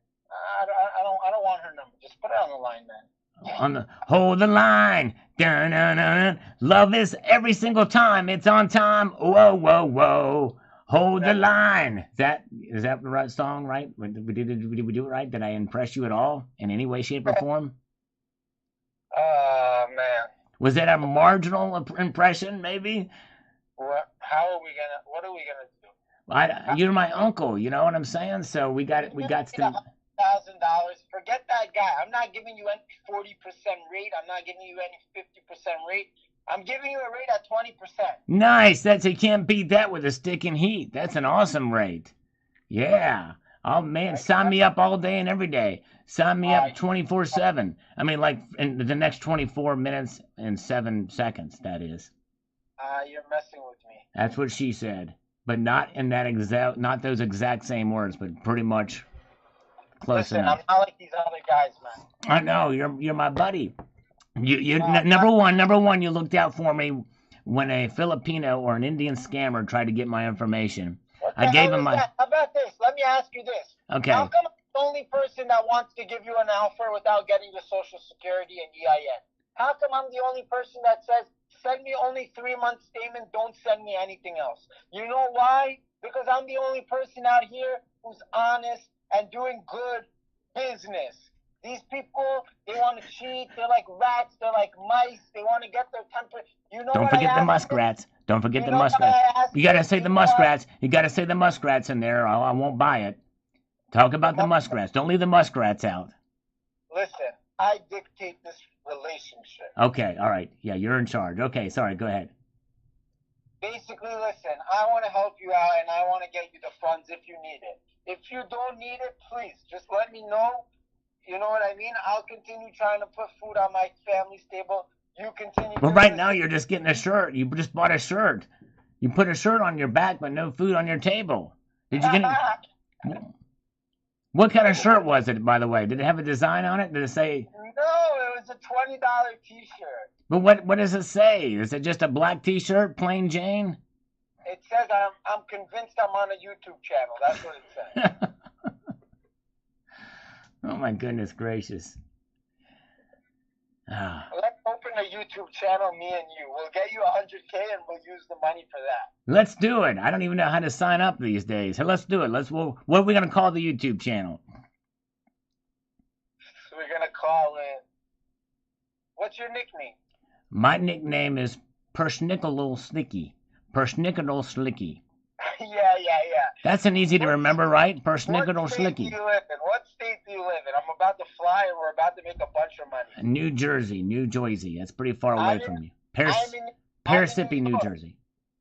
I don't want her number. Just put it on the line then. On the hold the line. Dun, dun, dun. Love is every single time. It's on time. Whoa. Hold the line. Is that the right song, right? Did we do it right? Did I impress you at all in any way, shape, or form? Oh, man. Was that a marginal impression, maybe? What are we gonna do? You're my uncle, you know what I'm saying? So we got to. $1,000. Forget that guy. I'm not giving you any 40% rate. I'm not giving you any 50% rate. I'm giving you a rate at 20%. Nice. You can't beat that with a stick and heat. That's an awesome rate. Yeah. Oh man, sign me up all day and every day. Sign me up 24/7. I mean, like in the next 24 minutes and 7 seconds. That is. You're messing with me. That's what she said, but not in that not those exact same words, but pretty much close enough. I'm not like these other guys, man. I know you're my buddy. Number one, you looked out for me when a Filipino or an Indian scammer tried to get my information. I gave him my. How about this? Let me ask you this. Okay. How come I'm the only person that wants to give you an offer without getting the Social Security and EIN? How come I'm the only person that says, send me only 3-month statement, don't send me anything else? You know why? Because I'm the only person out here who's honest and doing good business. These people, they want to cheat. They're like rats. They're like mice. They want to get their temper. You know. Don't forget the muskrats. Don't forget the muskrats. You gotta say the muskrats. You gotta say the muskrats in there. I won't buy it. Talk about the muskrats. Don't leave the muskrats out. Listen, I dictate this relationship. Okay. All right. Yeah, you're in charge. Okay. Sorry. Go ahead. Basically, listen. I want to help you out, and I want to get you the funds if you need it. If you don't need it, please just let me know. You know what I mean? I'll continue trying to put food on my family's table. You continue. Well, right now you're just getting a shirt. You just bought a shirt. You put a shirt on your back, but no food on your table. Did you get? What kind of shirt was it, by the way? Did it have a design on it? Did it say? No, it was a $20 T-shirt. But what does it say? Is it just a black T-shirt, plain Jane? It says I'm convinced I'm on a YouTube channel. That's what it says. Oh my goodness gracious. Let's open a YouTube channel, me and you. We'll get you 100K and we'll use the money for that. Let's do it. I don't even know how to sign up these days. So let's do it. What are we going to call the YouTube channel? So we're going to call it... What's your nickname? My nickname is Persnickle Slicky. Persnickle Slicky. Yeah. That's an easy to remember, right? Persnickle Slicky. What state do you live in? I'm about to fly and we're about to make a bunch of money. New Jersey. That's pretty far away from you. Parsippany, New Jersey.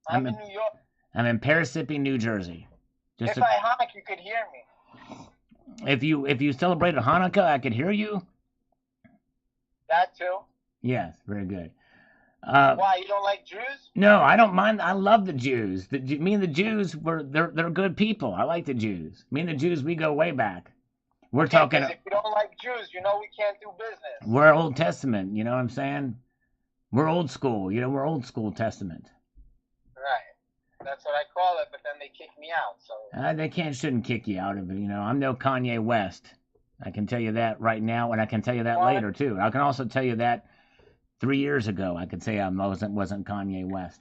I'm in New York. I'm in Parsippany, New Jersey. If I honk, you could hear me. If you celebrated Hanukkah, I could hear you. That too? Yes, very good. Why, you don't like Jews? No, I don't mind. I love the Jews. Me and the Jews, they're good people. I like the Jews. Me and the Jews, we go way back. We're talking. If you don't like Jews, you know we can't do business. We're Old Testament. You know what I'm saying? We're old school. You know, we're old school Testament. Right. That's what I call it. But then they kick me out. So they shouldn't kick you out of it. You know, I'm no Kanye West. I can tell you that right now, and I can tell you that later too. I can also tell you that 3 years ago, I could say I wasn't Kanye West.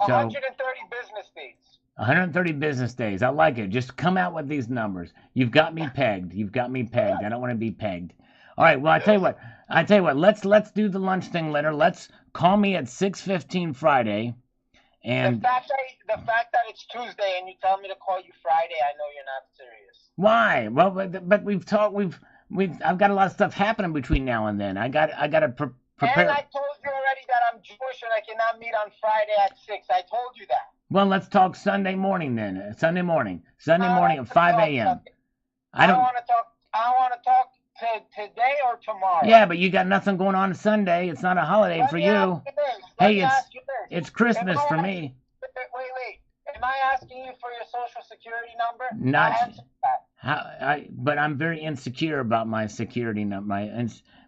So, 130 business days. 130 business days. I like it. Just come out with these numbers. You've got me pegged. I don't want to be pegged. All right. Well, I tell you what. Let's do the lunch thing later. Let's call me at 6:15 Friday. And the fact that it's Tuesday and you tell me to call you Friday, I know you're not serious. Why? Well, but I've got a lot of stuff happening between now and then. I got to prepare. And I told you already that I'm Jewish and I cannot meet on Friday at 6. I told you that. Well, let's talk Sunday morning then. Sunday morning at 5 a.m. I don't want to talk today or tomorrow. Yeah, but you got nothing going on Sunday. It's not a holiday for you. Hey, it's Christmas for me. Wait. Am I asking you for your social security number? Not. But I'm very insecure about my security number.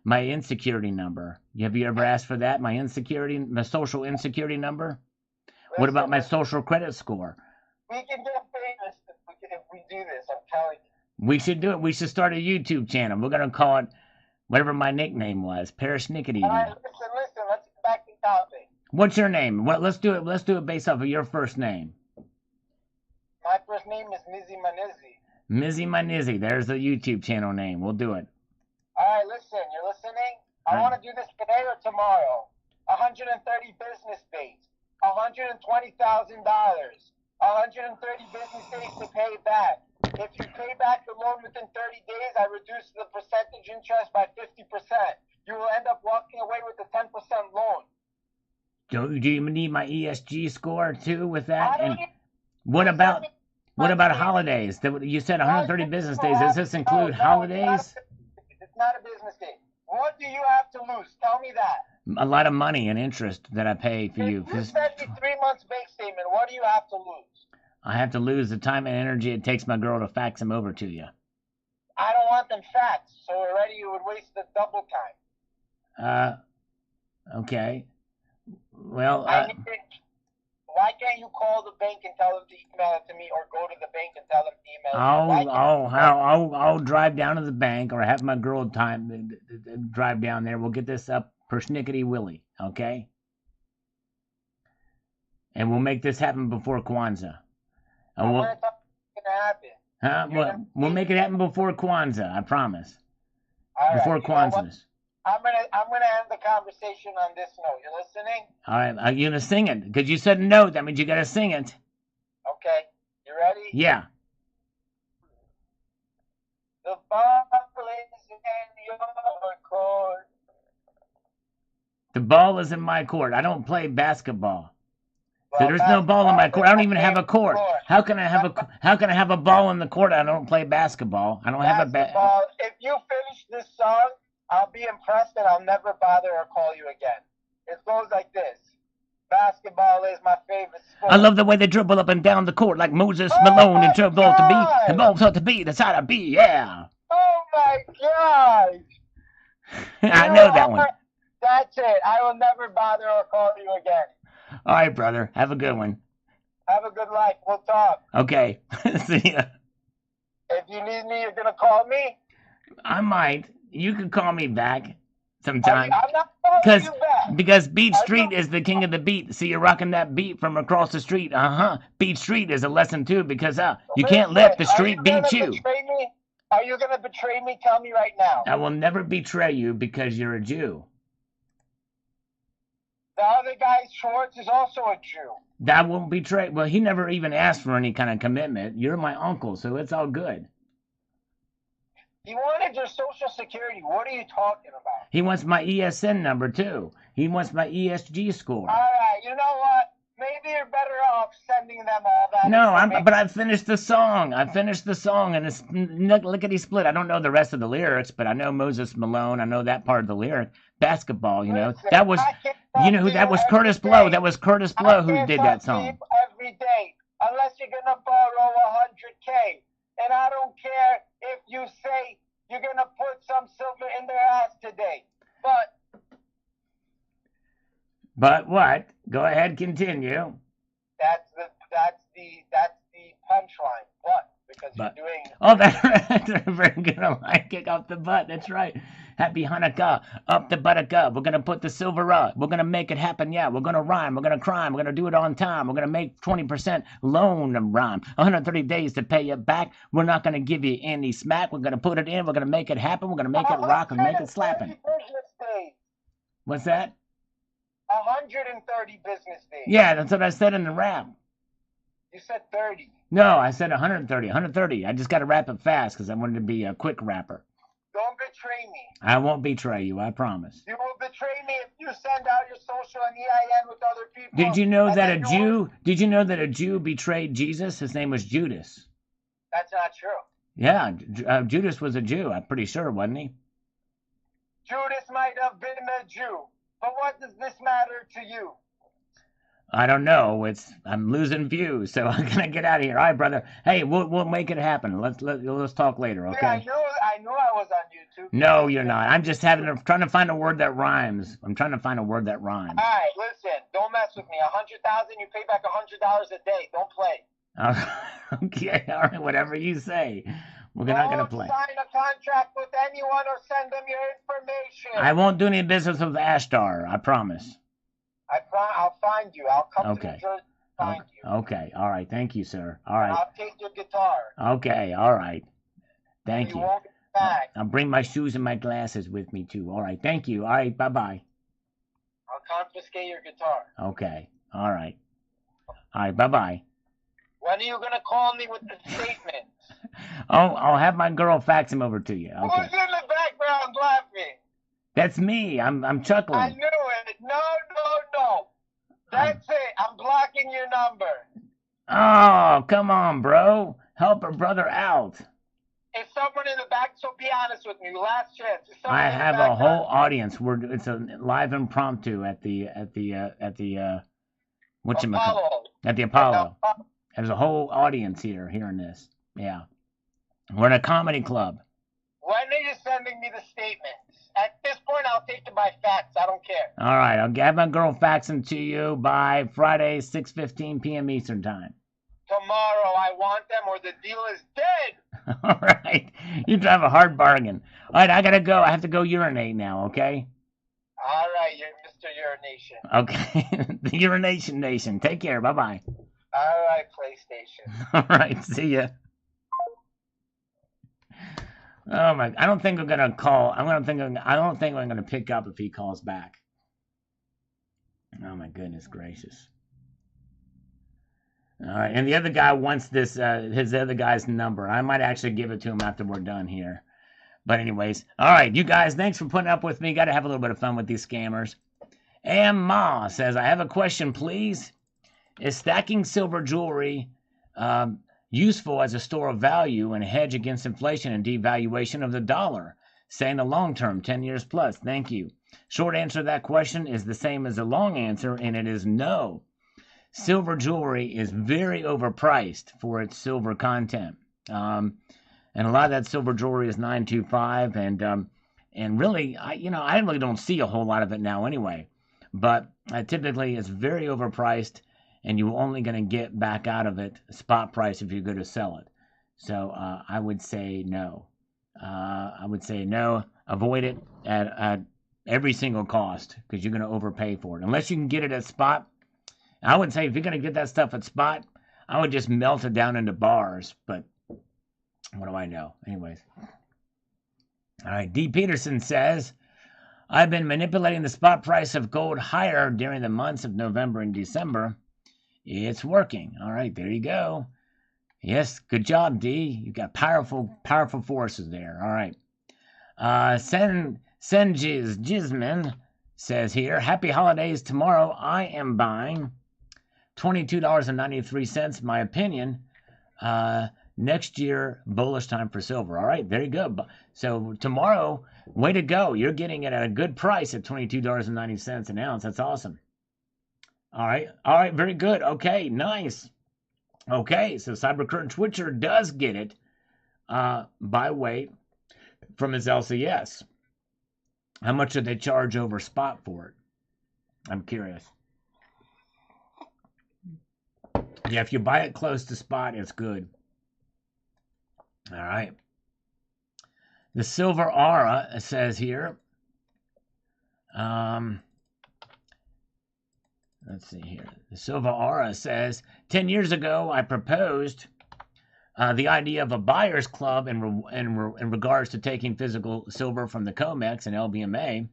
My insecurity number. Have you ever asked for that? My social insecurity number? Listen, what about my social credit score? We can get famous if we do this, I'm telling you. We should do it. We should start a YouTube channel. We're going to call it whatever my nickname was, Parashnickety. All right, listen, let's get back to topic. What's your name? Let's do it based off of your first name. My first name is Mizzy Manizzi. Mizzy Manizzi. There's the YouTube channel name. We'll do it. All right, listen. You're listening? I want to do this today or tomorrow. 130 business days. $120,000. 130 business days to pay back. If you pay back the loan within 30 days, I reduce the percentage interest by 50%. You will end up walking away with a 10% loan. Do you need my ESG score too with that? And what about holidays? You said 130 business days. Does this include holidays? It's not a business day. What do you have to lose? Tell me that. A lot of money and interest that I pay for you. You send me 3 months bank statement. What do you have to lose? I have to lose the time and energy it takes my girl to fax them over to you. I don't want them faxed, so already you would waste the double time. Okay. Well, why can't you call the bank and tell them to email it to me, or go to the bank and tell them to email it to me? I'll drive down to the bank, or have my girl drive down there. We'll get this up persnickety willy, okay? And we'll make this happen before Kwanzaa. We'll make it happen before Kwanzaa, I promise. All right, before Kwanzaa. I'm gonna end the conversation on this note. You listening? All right, you're gonna sing it because you said no. That means you gotta sing it. Okay, you ready? Yeah. The ball is in your court. The ball is in my court. I don't play basketball. So there's no ball in my court. I don't even have a court. How can I have a ball in the court? I don't play basketball. I don't have a ball. If you finish this song, I'll be impressed and I'll never bother or call you again. It goes like this. Basketball is my favorite sport. I love the way they dribble up and down the court like Moses Malone and dribble to be. And ball to be. That's how to be. Yeah. Oh my gosh. I know that one. That's it. I will never bother or call you again. All right, brother. Have a good one. Have a good life. We'll talk. Okay. See ya. If you need me, you're going to call me? I might. You can call me back sometime. I'm not calling you back. Because Beat Street is the king of the beat. See, you're rocking that beat from across the street. Beat Street is a lesson, too, because you can't let the street beat you. Me? Are you going to betray me? Tell me right now. I will never betray you because you're a Jew. The other guy, Schwartz, is also a Jew. That won't betray. Well, he never even asked for any kind of commitment. You're my uncle, so it's all good. He wanted your social security. What are you talking about? He wants my ESN number, too. He wants my ESG score. All right, you know what? Maybe you're better off sending them all that. No, but I finished the song. And it's lickety split. I don't know the rest of the lyrics, but I know Moses Malone. I know that part of the lyric. Basketball, you know. That was, you know who that was? Curtis Blow. That was Curtis Blow who did that song. Every day, unless you're gonna borrow $100K, and I don't care if you say you're gonna put some silver in their ass today, But what? Go ahead, continue. That's the punchline. What? Because you're doing. Oh, that's very good. I kick off the butt. That's right. Happy Hanukkah. Up the buttercup. We're gonna put the silver up. We're gonna make it happen. Yeah. We're gonna rhyme. We're gonna crime. We're gonna do it on time. We're gonna make 20% loan rhyme. 130 days to pay it back. We're not gonna give you any smack. We're gonna put it in. We're gonna make it happen. We're gonna make it rock and make it slapping. What's that? 130 business days. Yeah, that's what I said in the rap. You said 30. No, I said 130. 130. I just got to rap it fast because I wanted to be a quick rapper. Don't betray me. I won't betray you, I promise. You will betray me if you send out your social and EIN with other people. Did you know that a Jew betrayed Jesus? His name was Judas. That's not true. Yeah, Judas was a Jew, I'm pretty sure, wasn't he? Judas might have been a Jew, but what does this matter to you? I don't know. I'm losing views, so I'm gonna get out of here. All right, brother. Hey, we'll make it happen. Let's talk later, okay? Yeah, I knew I was on YouTube. No, you're not. I'm just trying to find a word that rhymes. I'm trying to find a word that rhymes. All right, listen. Don't mess with me. 100,000, you pay back $100 a day. Don't play. Okay, all right. Whatever you say. We're not gonna play. Don't sign a contract with anyone or send them your information. I won't do any business with Ashtar. I promise. I'll find you. I'll come Okay. to New Jersey and find you. Okay. All right. Thank you, sir. All right. I'll take your guitar. Okay. All right. Thank you. You won't get back. I'll bring my shoes and my glasses with me, too. All right. Thank you. All right. Bye-bye. I'll confiscate your guitar. Okay. All right. All right. Bye-bye. When are you going to call me with the statement? Oh, I'll have my girl fax him over to you. Okay. Who's in the background laughing? That's me. I'm chuckling. I knew it. No. That's it. I'm blocking your number. Oh, come on, bro. Help a brother out. Is someone in the back? So be honest with me. Last chance. I have a whole audience. It's a live impromptu at the whatchamacallit? At the Apollo. There's a whole audience here hearing this. Yeah. We're in a comedy club. When are you sending me the statements? At this point, I'll take it by fax. I don't care. All right. I'll have my girl fax them to you by Friday, 6:15 p.m. Eastern Time. Tomorrow, I want them or the deal is dead. All right. You drive a hard bargain. All right. I got to go. I have to go urinate now, okay? All right. You're Mr. Urination. Okay. The Urination Nation. Take care. Bye-bye. All right, PlayStation. All right. See ya. Oh my! I don't think I'm gonna call. I don't think I'm gonna pick up if he calls back. Oh my goodness gracious! All right, and the other guy wants this. His other guy's number. I might actually give it to him after we're done here. But anyways, all right, you guys. Thanks for putting up with me. Got to have a little bit of fun with these scammers. And Ma says, I have a question, please. Is stacking silver jewelry useful as a store of value and a hedge against inflation and devaluation of the dollar? Say in the long term, 10 years plus. Thank you. Short answer to that question is the same as the long answer, and it is no. Silver jewelry is very overpriced for its silver content. And a lot of that silver jewelry is 925, and really, I really don't see a whole lot of it now anyway. But typically, it's very overpriced, and you're only going to get back out of it spot price if you're going to sell it. So I would say no. Avoid it at every single cost because you're going to overpay for it. Unless you can get it at spot. I would say if you're going to get that stuff at spot, I would just melt it down into bars. But what do I know? Anyways. All right. D. Peterson says, I've been manipulating the spot price of gold higher during the months of November and December. It's working. All right, there you go. Yes, good job, D. You got powerful forces there. All right. Jizman says here, happy holidays tomorrow. I am buying $22.93, my opinion. Next year, bullish time for silver. All right, there you go. So tomorrow, way to go. You're getting it at a good price at $22.90 an ounce. That's awesome. All right, very good. Okay, nice. Okay, so Cybercurrent Twitcher does get it by weight from his LCS. How much do they charge over spot for it? I'm curious. Yeah, if you buy it close to spot, it's good. All right. The Silver Aura says here. Let's see here. The Silver Aura says, 10 years ago, I proposed the idea of a buyer's club in regards to taking physical silver from the COMEX and LBMA.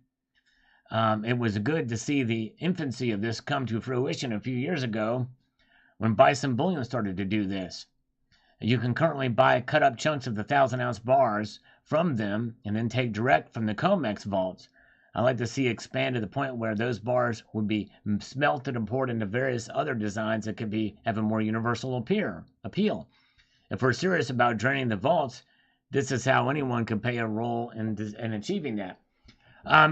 It was good to see the infancy of this come to fruition a few years ago when Bison Bullion started to do this. You can currently buy cut-up chunks of the 1,000-ounce bars from them and then take direct from the COMEX vaults. I'd like to see it expand to the point where those bars would be smelted and poured into various other designs that could have a more universal appeal. If we're serious about draining the vaults, this is how anyone can play a role in achieving that.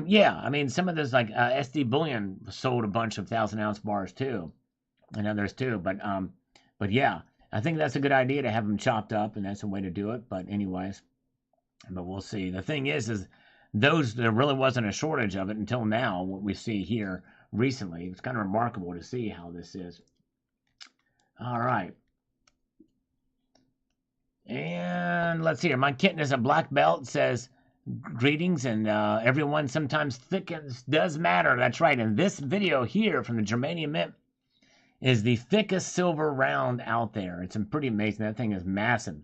Yeah, I mean, some of those, like SD Bullion sold a bunch of 1,000-ounce bars too, and others too. But yeah, I think that's a good idea to have them chopped up, and that's a way to do it. But anyways, but we'll see. The thing is there really wasn't a shortage of it until now. What we see here recently, it's kind of remarkable to see how this is. All right. And let's see here. My kitten is a black belt. Says, greetings, and everyone, sometimes thickness does matter. That's right. And this video here from the Germanium Mint is the thickest silver round out there. It's pretty amazing. That thing is massive.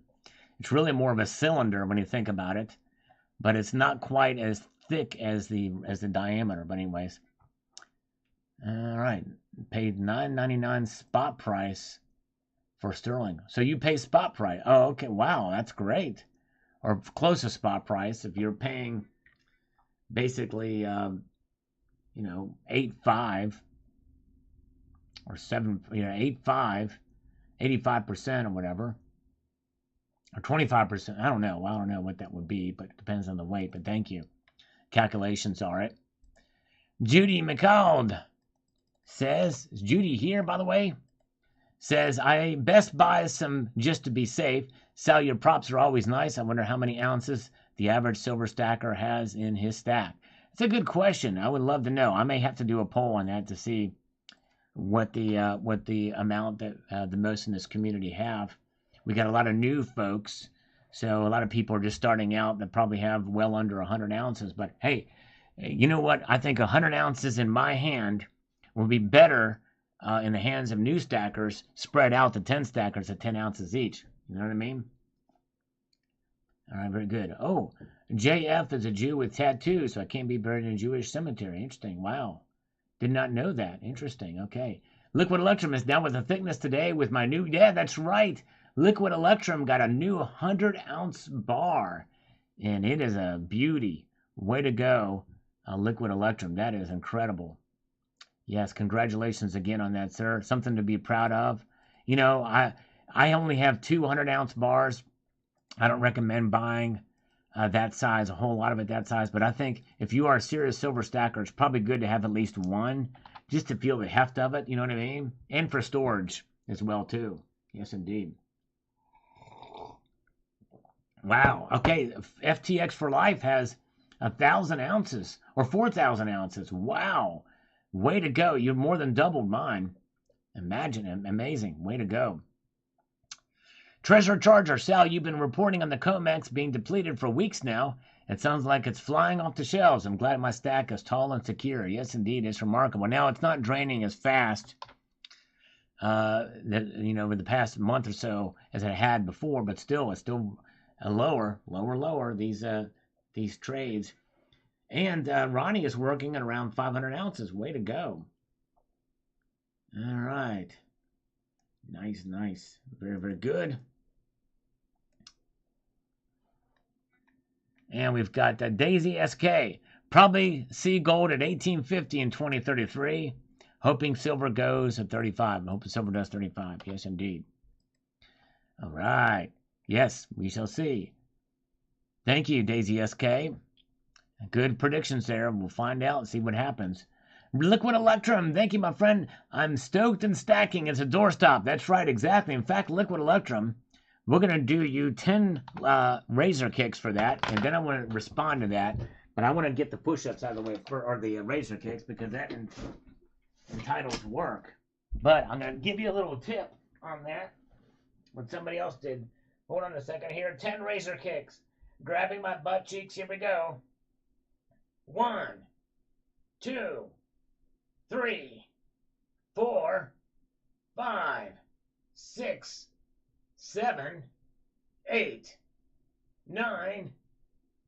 It's really more of a cylinder when you think about it, but it's not quite as thick as the diameter. But anyways, all right. Paid $9.99 spot price for sterling. So you pay spot price. Oh, okay. Wow, that's great. Or close to spot price if you're paying basically, 8.5 or 8.5, 85% or whatever, or 25%. I don't know what that would be, but it depends on the weight. But thank you. Calculations are it. Judy McCall says, is Judy here, by the way? Says, I best buy some just to be safe. Sell your props are always nice. I wonder how many ounces the average silver stacker has in his stack. It's a good question. I would love to know. I may have to do a poll on that to see what the amount that the most in this community have. We got a lot of new folks, so a lot of people are just starting out that probably have well under 100 ounces. But hey, you know what? I think 100 ounces in my hand will be better in the hands of new stackers, spread out to 10 stackers at 10 ounces each. You know what I mean? All right, very good. Oh, JF is a Jew with tattoos, so I can't be buried in a Jewish cemetery. Interesting. Wow. Did not know that. Interesting. Okay. Liquid Electrum is down with the thickness today with my new... Yeah, that's right. Liquid Electrum got a new 100-ounce bar, and it is a beauty. Way to go, Liquid Electrum. That is incredible. Yes, congratulations again on that, sir. Something to be proud of. You know, I only have 200-ounce bars. I don't recommend buying that size, a whole lot of it that size. But I think if you are a serious silver stacker, it's probably good to have at least one just to feel the heft of it. You know what I mean? And for storage as well, too. Yes, indeed. Wow. Okay, FTX for Life has 1,000 ounces or 4,000 ounces. Wow. Way to go. You've more than doubled mine. Imagine. Amazing. Way to go. Treasure Charger, Sal, you've been reporting on the COMEX being depleted for weeks now. It sounds like it's flying off the shelves. I'm glad my stack is tall and secure. Yes, indeed. It's remarkable. Now, it's not draining as fast, over the past month or so as it had before, but still, it's still lower, these trades. And Ronnie is working at around 500 ounces. Way to go. All right. Nice. Very, very good. And we've got Daisy SK. Probably see gold at 1850 in 2033. Hoping silver goes at 35. I hope silver does 35. Yes, indeed. All right. Yes, we shall see. Thank you, Daisy SK. Good predictions there. We'll find out and see what happens. Liquid Electrum. Thank you, my friend. I'm stoked and stacking. It's a doorstop. That's right, exactly. In fact, Liquid Electrum, we're going to do you 10 razor kicks for that, and then I want to respond to that. But I want to get the push-ups out of the way, or the razor kicks, because that entitles work. But I'm going to give you a little tip on that, what somebody else did. Hold on a second here. 10 razor kicks. Grabbing my butt cheeks. Here we go. 1, 2, 3, 4, 5, 6, 7, 8, 9,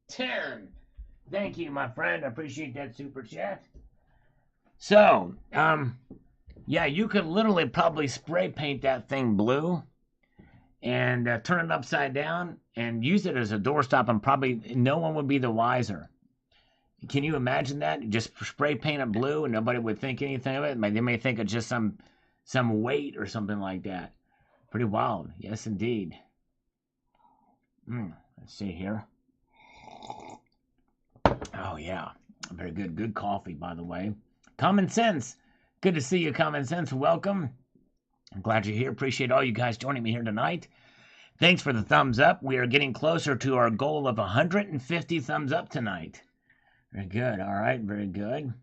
10. Thank you, my friend. I appreciate that super chat. So, yeah, you could literally probably spray paint that thing blue and turn it upside down and use it as a doorstop, and probably no one would be the wiser. Can you imagine that? Just spray paint it blue and nobody would think anything of it. They may think it's just some weight or something like that. Pretty wild. Yes, indeed. Let's see here. Oh, yeah. Very good. Good coffee, by the way. Common Sense. Good to see you, Common Sense. Welcome. I'm glad you're here. Appreciate all you guys joining me here tonight. Thanks for the thumbs up. We are getting closer to our goal of 150 thumbs up tonight. Very good. All right. Very good.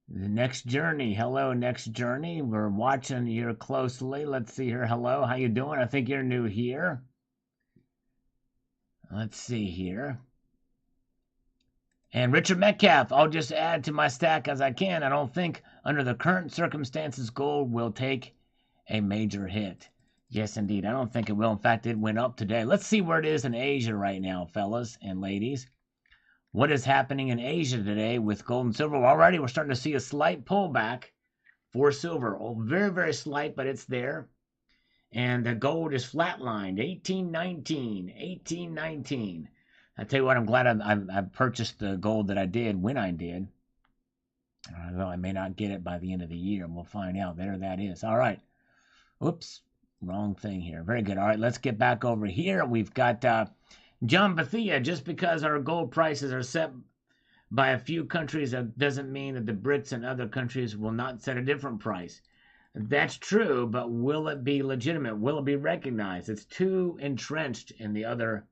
The Next Journey. Hello, Next Journey. We're watching you closely. Let's see here. Hello. How you doing? I think you're new here. Let's see here. And Richard Metcalf, I'll just add to my stack as I can. I don't think under the current circumstances gold will take a major hit. Yes, indeed. I don't think it will. In fact, it went up today. Let's see where it is in Asia right now, fellas and ladies. What is happening in Asia today with gold and silver? Well, already we're starting to see a slight pullback for silver. Oh, very, very slight, but it's there. And the gold is flatlined, 1819, 1819. I tell you what, I'm glad I purchased the gold that I did when I did. Although I may not get it by the end of the year. We'll find out. There that is. All right. Oops. Wrong thing here. Very good. All right, let's get back over here. We've got John Bethia. Just because our gold prices are set by a few countries, that doesn't mean that the Brits and other countries will not set a different price. That's true, but will it be legitimate? Will it be recognized? It's too entrenched in the other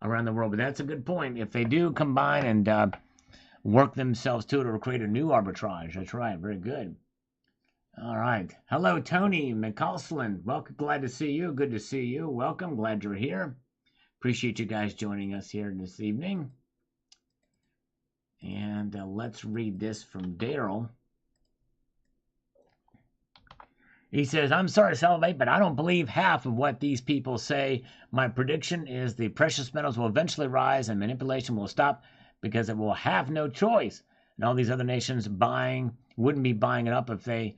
around the world. But that's a good point. If they do combine and work themselves to it or create a new arbitrage. That's right. Very good. All right. Hello, Tony McCausland. Welcome. Glad to see you. Good to see you. Welcome. Glad you're here. Appreciate you guys joining us here this evening. And let's read this from Daryl. He says, I'm sorry to salivate, but I don't believe half of what these people say. My prediction is the precious metals will eventually rise and manipulation will stop because it will have no choice. And all these other nations wouldn't be buying it up if they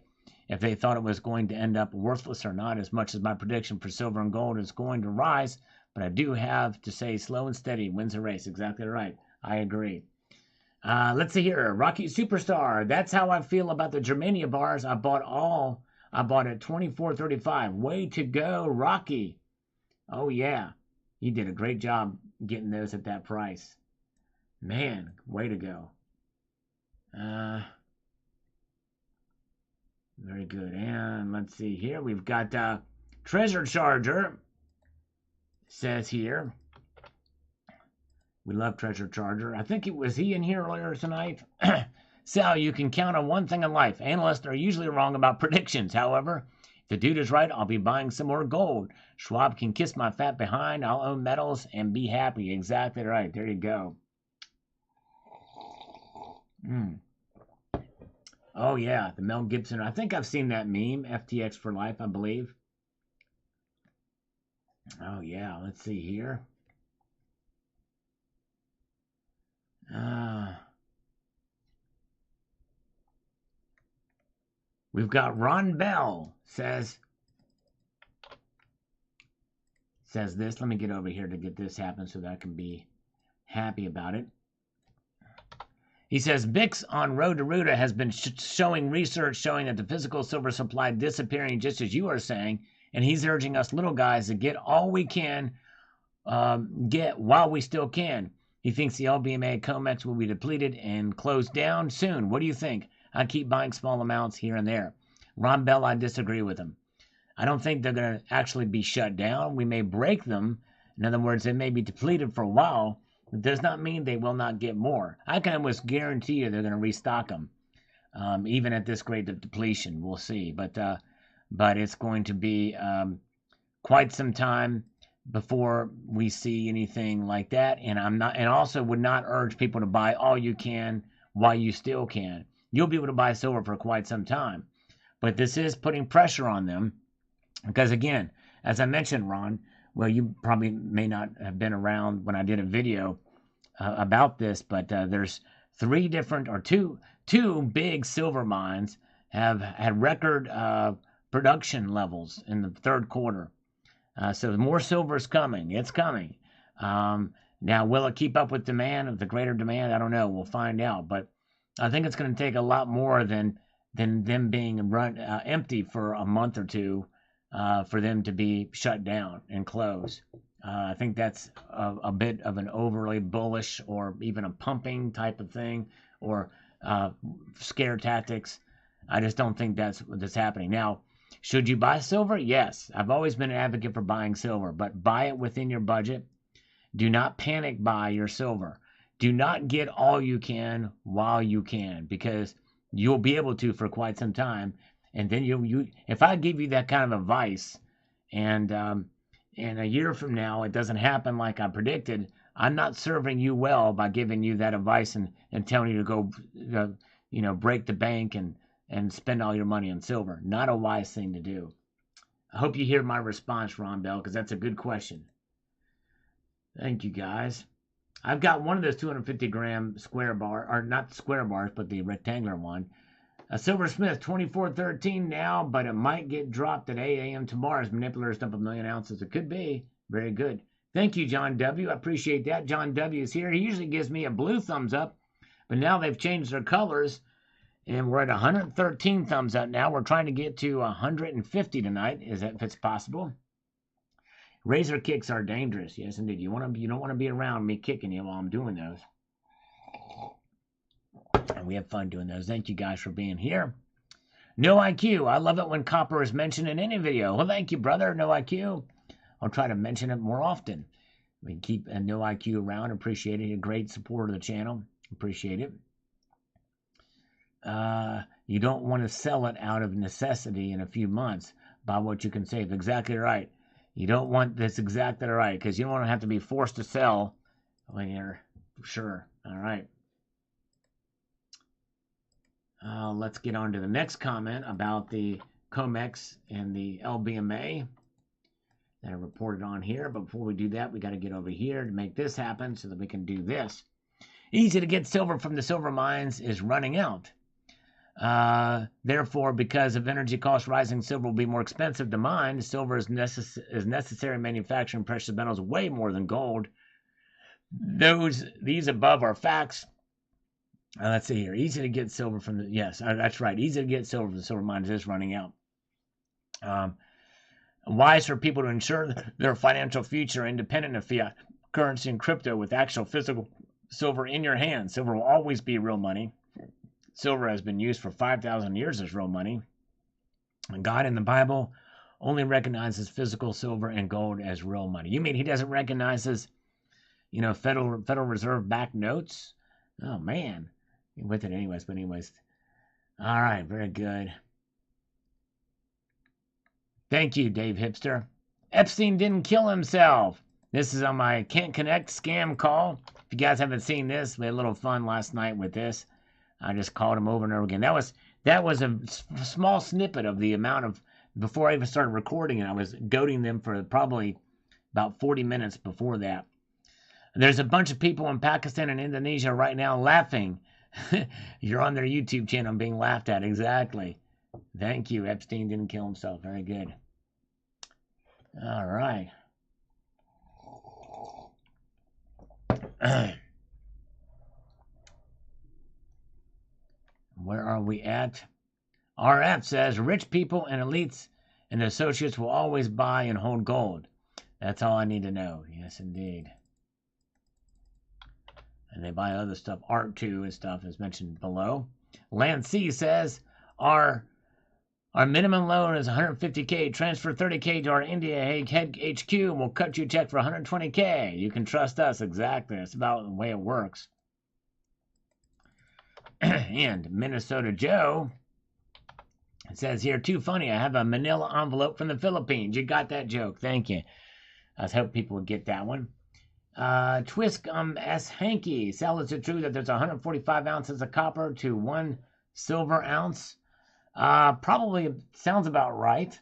thought it was going to end up worthless or not. As much as my prediction for silver and gold is going to rise, but I do have to say slow and steady wins the race. Exactly right. I agree. Let's see here. Rocky Superstar. That's how I feel about the Germania bars. I bought at $24.35. Way to go, Rocky. Oh, yeah. You did a great job getting those at that price. Man, way to go. Very good. And let's see here. We've got Treasure Charger. Says here. We love Treasure Charger. I think it was he in here earlier tonight. Sal, you can count on one thing in life. Analysts are usually wrong about predictions. However, if the dude is right, I'll be buying some more gold. Schwab can kiss my fat behind. I'll own metals and be happy. Exactly right. There you go. Oh, yeah. The Mel Gibson. I think I've seen that meme. FTX for life, I believe. Oh, yeah. Let's see here. We've got Ron Bell says this. Let me get over here to get this happen so that I can be happy about it. He says, Bix on Road to Ruta has been showing research showing that the physical silver supply disappearing just as you are saying, and he's urging us little guys to get all we can get while we still can. He thinks the LBMA COMEX will be depleted and closed down soon. What do you think? I keep buying small amounts here and there. Ron Bell, I disagree with him. I don't think they're going to actually be shut down. We may break them. In other words, they may be depleted for a while. It does not mean they will not get more. I can almost guarantee you they're going to restock them, even at this rate of depletion. We'll see. But it's going to be quite some time before we see anything like that. And also would not urge people to buy all you can while you still can. You'll be able to buy silver for quite some time. But this is putting pressure on them because, again, as I mentioned, Ron, well, you probably may not have been around when I did a video about this, but there's two big silver mines have had record production levels in the third quarter. So more silver is coming. It's coming. Now, will it keep up with demand, of the greater demand? I don't know. We'll find out. But I think it's going to take a lot more than them being empty for a month or two for them to be shut down and closed. I think that's a bit of an overly bullish or even a pumping type of thing, or scare tactics. I just don't think that's happening. Now, should you buy silver? Yes. I've always been an advocate for buying silver, but buy it within your budget. Do not panic buy your silver. Do not get all you can while you can, because you'll be able to for quite some time. And then if I give you that kind of advice, and a year from now it doesn't happen like I predicted, I'm not serving you well by giving you that advice and telling you to go, break the bank and spend all your money on silver. Not a wise thing to do. I hope you hear my response, Ron Bell, because that's a good question. Thank you, guys. I've got one of those 250-gram square bar, or not square bars, but the rectangular one. A Silversmith 2413 now, but it might get dropped at 8 a.m. tomorrow as manipulators dump 1 million ounces. It could be. Very good. Thank you, John W. I appreciate that. John W. is here. He usually gives me a blue thumbs up, but now they've changed their colors, and we're at 113 thumbs up now. We're trying to get to 150 tonight, if it's possible. Razor kicks are dangerous. Yes, indeed. You don't want to be around me kicking you while I'm doing those. And we have fun doing those. Thank you guys for being here. No IQ. I love it when copper is mentioned in any video. Well, thank you, brother. No IQ. I'll try to mention it more often. We can keep a No IQ around. Appreciate it. A great support of the channel. Appreciate it. You don't want to sell it out of necessity in a few months. Buy what you can save. Exactly right. You don't want this exactly right, because you don't want to have to be forced to sell when you're sure. All right. Let's get on to the next comment about the COMEX and the LBMA that I reported on here. But before we do that, we got to get over here to make this happen so that we can do this. Easy to get silver from the silver mines is running out. Therefore, because of energy costs rising, silver will be more expensive to mine. Silver is necessary in manufacturing precious metals way more than gold. These above are facts. Let's see here. Easy to get silver from the... Yes, that's right. Easy to get silver from the silver mines is running out. Wise for people to ensure their financial future independent of fiat currency and crypto with actual physical silver in your hand. Silver will always be real money. Silver has been used for 5,000 years as real money. And God in the Bible only recognizes physical silver and gold as real money. You mean he doesn't recognize Federal Reserve backed notes? Oh, man. With it anyways, but anyways. All right, very good. Thank you, Dave Hipster. Epstein didn't kill himself. This is on my Can't Connect scam call. If you guys haven't seen this, we had a little fun last night with this. I just called him over and over again. That was a small snippet of the amount of, before I even started recording it, I was goading them for probably about 40 minutes before that. There's a bunch of people in Pakistan and Indonesia right now laughing. You're on their YouTube channel being laughed at. Exactly. Thank you. Epstein didn't kill himself. Very good. All right. Where are we at? RF says rich people and elites and associates will always buy and hold gold. That's all I need to know. Yes, indeed. And they buy other stuff, art too, and stuff, as mentioned below. Lance C says our minimum loan is 150K. Transfer 30K to our India HQ, and we'll cut you a check for 120K. You can trust us. Exactly. That's about the way it works. And Minnesota Joe says here, too funny. I have a manila envelope from the Philippines. You got that joke. Thank you. I was hoping people would get that one. Twisk S. Hanky. Sal, is it true that there's 145 ounces of copper to 1 silver ounce? Probably sounds about right.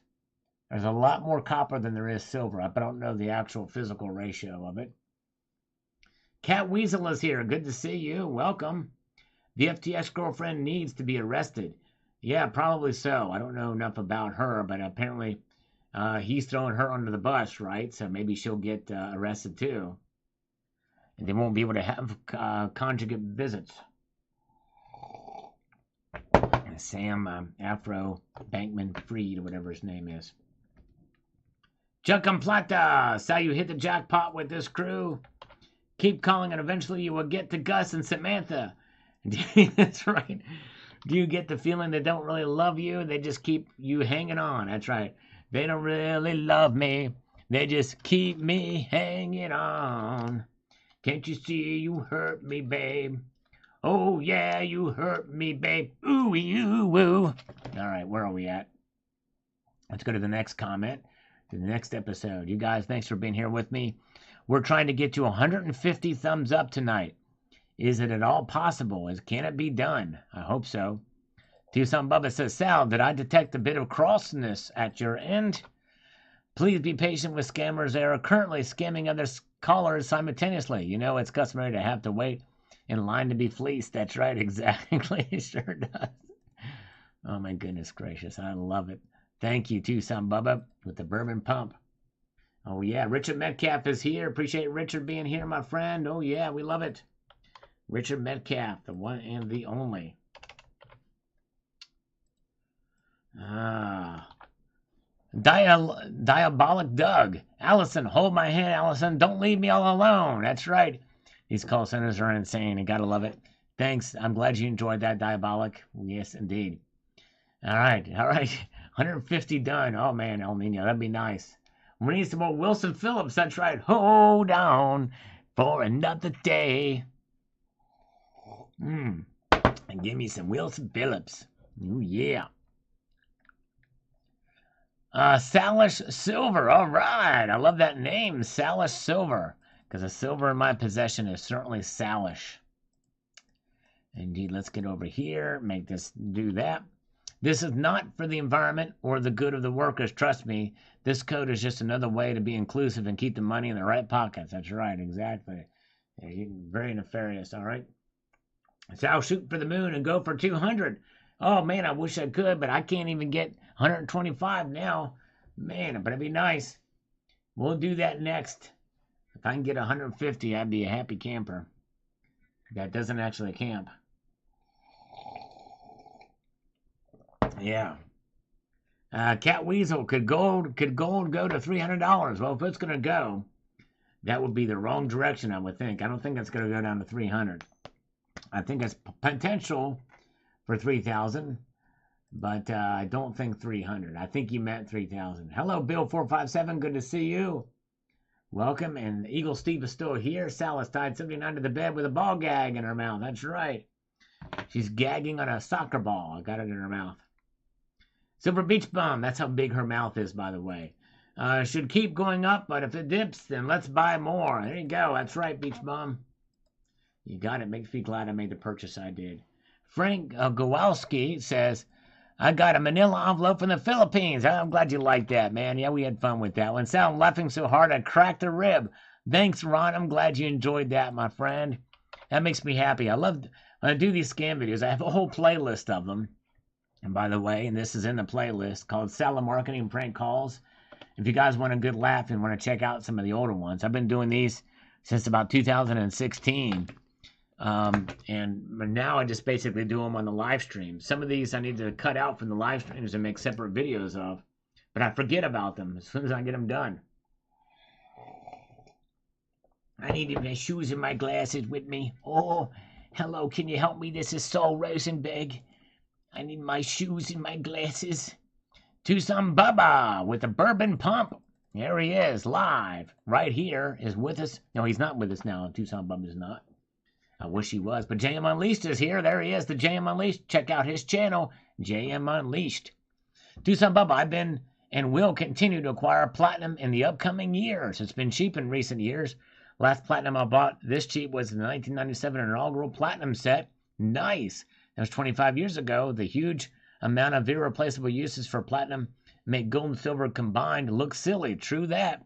There's a lot more copper than there is silver. I don't know the actual physical ratio of it. Cat Weasel is here. Good to see you. Welcome. The FTX girlfriend needs to be arrested. Yeah, probably so. I don't know enough about her, but apparently he's throwing her under the bus, right? So maybe she'll get arrested too. And they won't be able to have conjugate visits. Sam Afro Bankman Fried, or whatever his name is. Chuck and Plata, saw you hit the jackpot with this crew. Keep calling and eventually you will get to Gus and Samantha. That's right. Do you get the feeling they don't really love you? They just keep you hanging on. That's right. They don't really love me. They just keep me hanging on. Can't you see you hurt me, babe? Oh, yeah, you hurt me, babe. Ooh, you, woo. All right, where are we at? Let's go to the next comment, to the next episode. You guys, thanks for being here with me. We're trying to get to 150 thumbs up tonight. Is it at all possible? Can it be done? I hope so. Tucson Bubba says, Sal, did I detect a bit of crossness at your end? Please be patient with scammers. They are currently scamming other callers simultaneously. You know, it's customary to have to wait in line to be fleeced. That's right, exactly. It sure does. Oh, my goodness gracious. I love it. Thank you, Tucson Bubba, with the bourbon pump. Oh, yeah. Richard Metcalf is here. Appreciate Richard being here, my friend. Oh, yeah. We love it. Richard Metcalf, the one and the only. Diabolic Doug. Allison, hold my hand, Allison. Don't leave me all alone. That's right. These call centers are insane. You gotta love it. Thanks. I'm glad you enjoyed that, Diabolic. Yes, indeed. All right. 150 done. Oh, man, El Nino. That'd be nice. We need some more Wilson Phillips. That's right. Hold on for another day. And give me some Wilson Phillips. Oh, yeah. Salish Silver. All right. I love that name, Salish Silver. Because the silver in my possession is certainly Salish. Indeed, let's get over here. Make this do that. This is not for the environment or the good of the workers. Trust me. This code is just another way to be inclusive and keep the money in the right pockets. That's right. Exactly. Yeah, very nefarious. All right. So I'll shoot for the moon and go for 200. Oh, man, I wish I could, but I can't even get 125 now. Man, but it'd be nice. We'll do that next. If I can get 150, I'd be a happy camper. That doesn't actually camp. Yeah. Cat Weasel, could gold go to $300? Well, if it's going to go, that would be the wrong direction, I would think. I don't think it's going to go down to 300. I think it's potential for 3,000, but I don't think 300. I think you meant 3,000. Hello, Bill457. Good to see you. Welcome. And Eagle Steve is still here. Sal is tied 79 to the bed with a ball gag in her mouth. That's right. She's gagging on a soccer ball. I got it in her mouth. Silver Beach Bum. That's how big her mouth is, by the way. Should keep going up, but if it dips, then let's buy more. There you go. That's right, Beach Bum. You got it. Makes me glad I made the purchase I did. Frank Gowalski says, I got a manila envelope from the Philippines. I'm glad you liked that, man. Yeah, we had fun with that one. Sal, I'm laughing so hard I cracked a rib. Thanks, Ron. I'm glad you enjoyed that, my friend. That makes me happy. When I do these scam videos, I have a whole playlist of them. And by the way, and this is in the playlist, called Sal Marketing Prank Calls. If you guys want a good laugh and want to check out some of the older ones, I've been doing these since about 2016. And now I just basically do them on the live stream. Some of these I need to cut out from the live streams and make separate videos of, but I forget about them as soon as I get them done. I need my shoes and my glasses with me. Oh, hello, can you help me? This is Saul Rosenberg. I need my shoes and my glasses. Tucson Bubba with the bourbon pump. There he is, live, right here, is with us. No, he's not with us now. Tucson Bubba is not. I wish he was, but JM Unleashed is here. There he is, the JM Unleashed. Check out his channel, JM Unleashed. Tucson Bubba, I've been and will continue to acquire platinum in the upcoming years. It's been cheap in recent years. Last platinum I bought this cheap was the 1997 inaugural platinum set. Nice. That was 25 years ago. The huge amount of irreplaceable uses for platinum make gold and silver combined look silly. True that.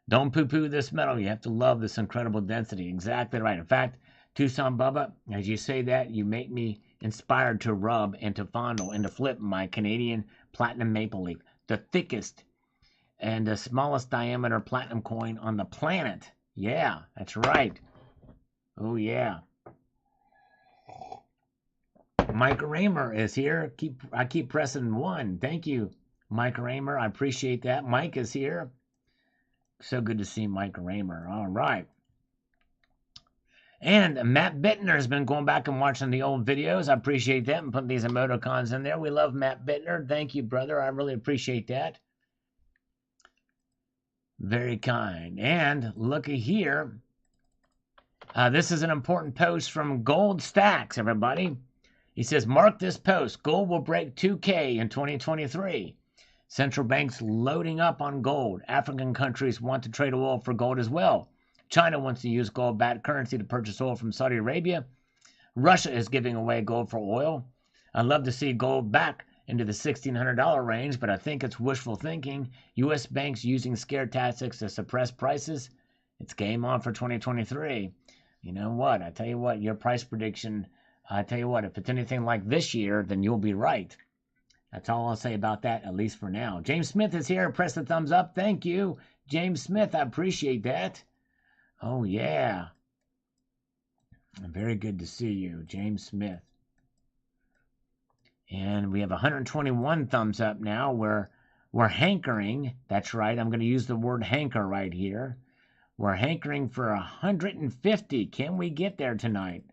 Don't poo-poo this metal. You have to love this incredible density. Exactly right. In fact, Tucson Bubba, as you say that, you make me inspired to rub and to fondle and to flip my Canadian platinum maple leaf. the thickest and the smallest diameter platinum coin on the planet. Yeah, that's right. Oh, yeah. Mike Raymer is here. I keep pressing 1. Thank you, Mike Raymer. I appreciate that. Mike is here. So good to see Mike Raymer. All right. And Matt Bittner has been going back and watching the old videos. I appreciate that and putting these emoticons in there. We love Matt Bittner. Thank you, brother. I really appreciate that. Very kind. And looky here. This is an important post from Gold Stacks, everybody. He says, mark this post. Gold will break 2K in 2023. Central banks loading up on gold. African countries want to trade oil for gold as well. China wants to use gold-backed currency to purchase oil from Saudi Arabia. Russia is giving away gold for oil. I'd love to see gold back into the $1,600 range, but I think it's wishful thinking. U.S. banks using scare tactics to suppress prices. It's game on for 2023. You know what? I tell you what, your price prediction, I tell you what, if it's anything like this year, then you'll be right. That's all I'll say about that, at least for now. James Smith is here. Press the thumbs up. Thank you, James Smith. I appreciate that. Oh, yeah. Very good to see you, James Smith. And we have 121 thumbs up now. We're hankering. That's right. I'm going to use the word hanker right here. We're hankering for 150. Can we get there tonight?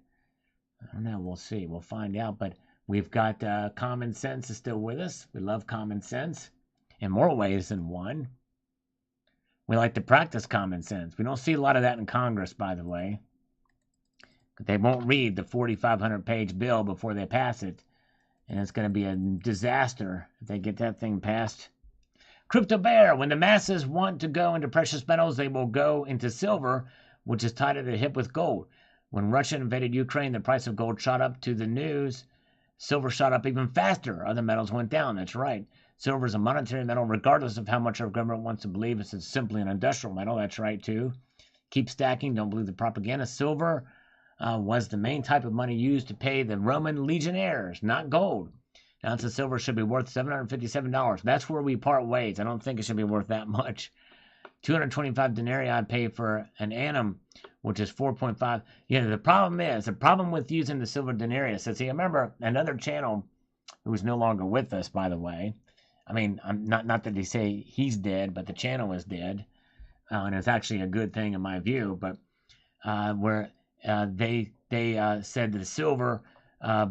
I don't know. We'll see. We'll find out. But we've got Common Sense is still with us. We love Common Sense in more ways than one. We like to practice common sense. We don't see a lot of that in Congress, by the way. They won't read the 4,500-page bill before they pass it. And it's going to be a disaster if they get that thing passed. Crypto Bear, when the masses want to go into precious metals, they will go into silver, which is tied at the hip with gold. When Russia invaded Ukraine, the price of gold shot up to the news. Silver shot up even faster. Other metals went down. That's right. Silver is a monetary metal, regardless of how much our government wants to believe it's simply an industrial metal. That's right, too. Keep stacking. Don't believe the propaganda. Silver was the main type of money used to pay the Roman legionnaires, not gold. An ounce of silver should be worth $757. That's where we part ways. I don't think it should be worth that much. 225 denarii I pay for an annum, which is 4.5. Yeah, the problem with using the silver denarius is, see, I remember another channel who is no longer with us, by the way. I mean, I'm not that they say he's dead, but the channel is dead, and it's actually a good thing in my view. But where they said that silver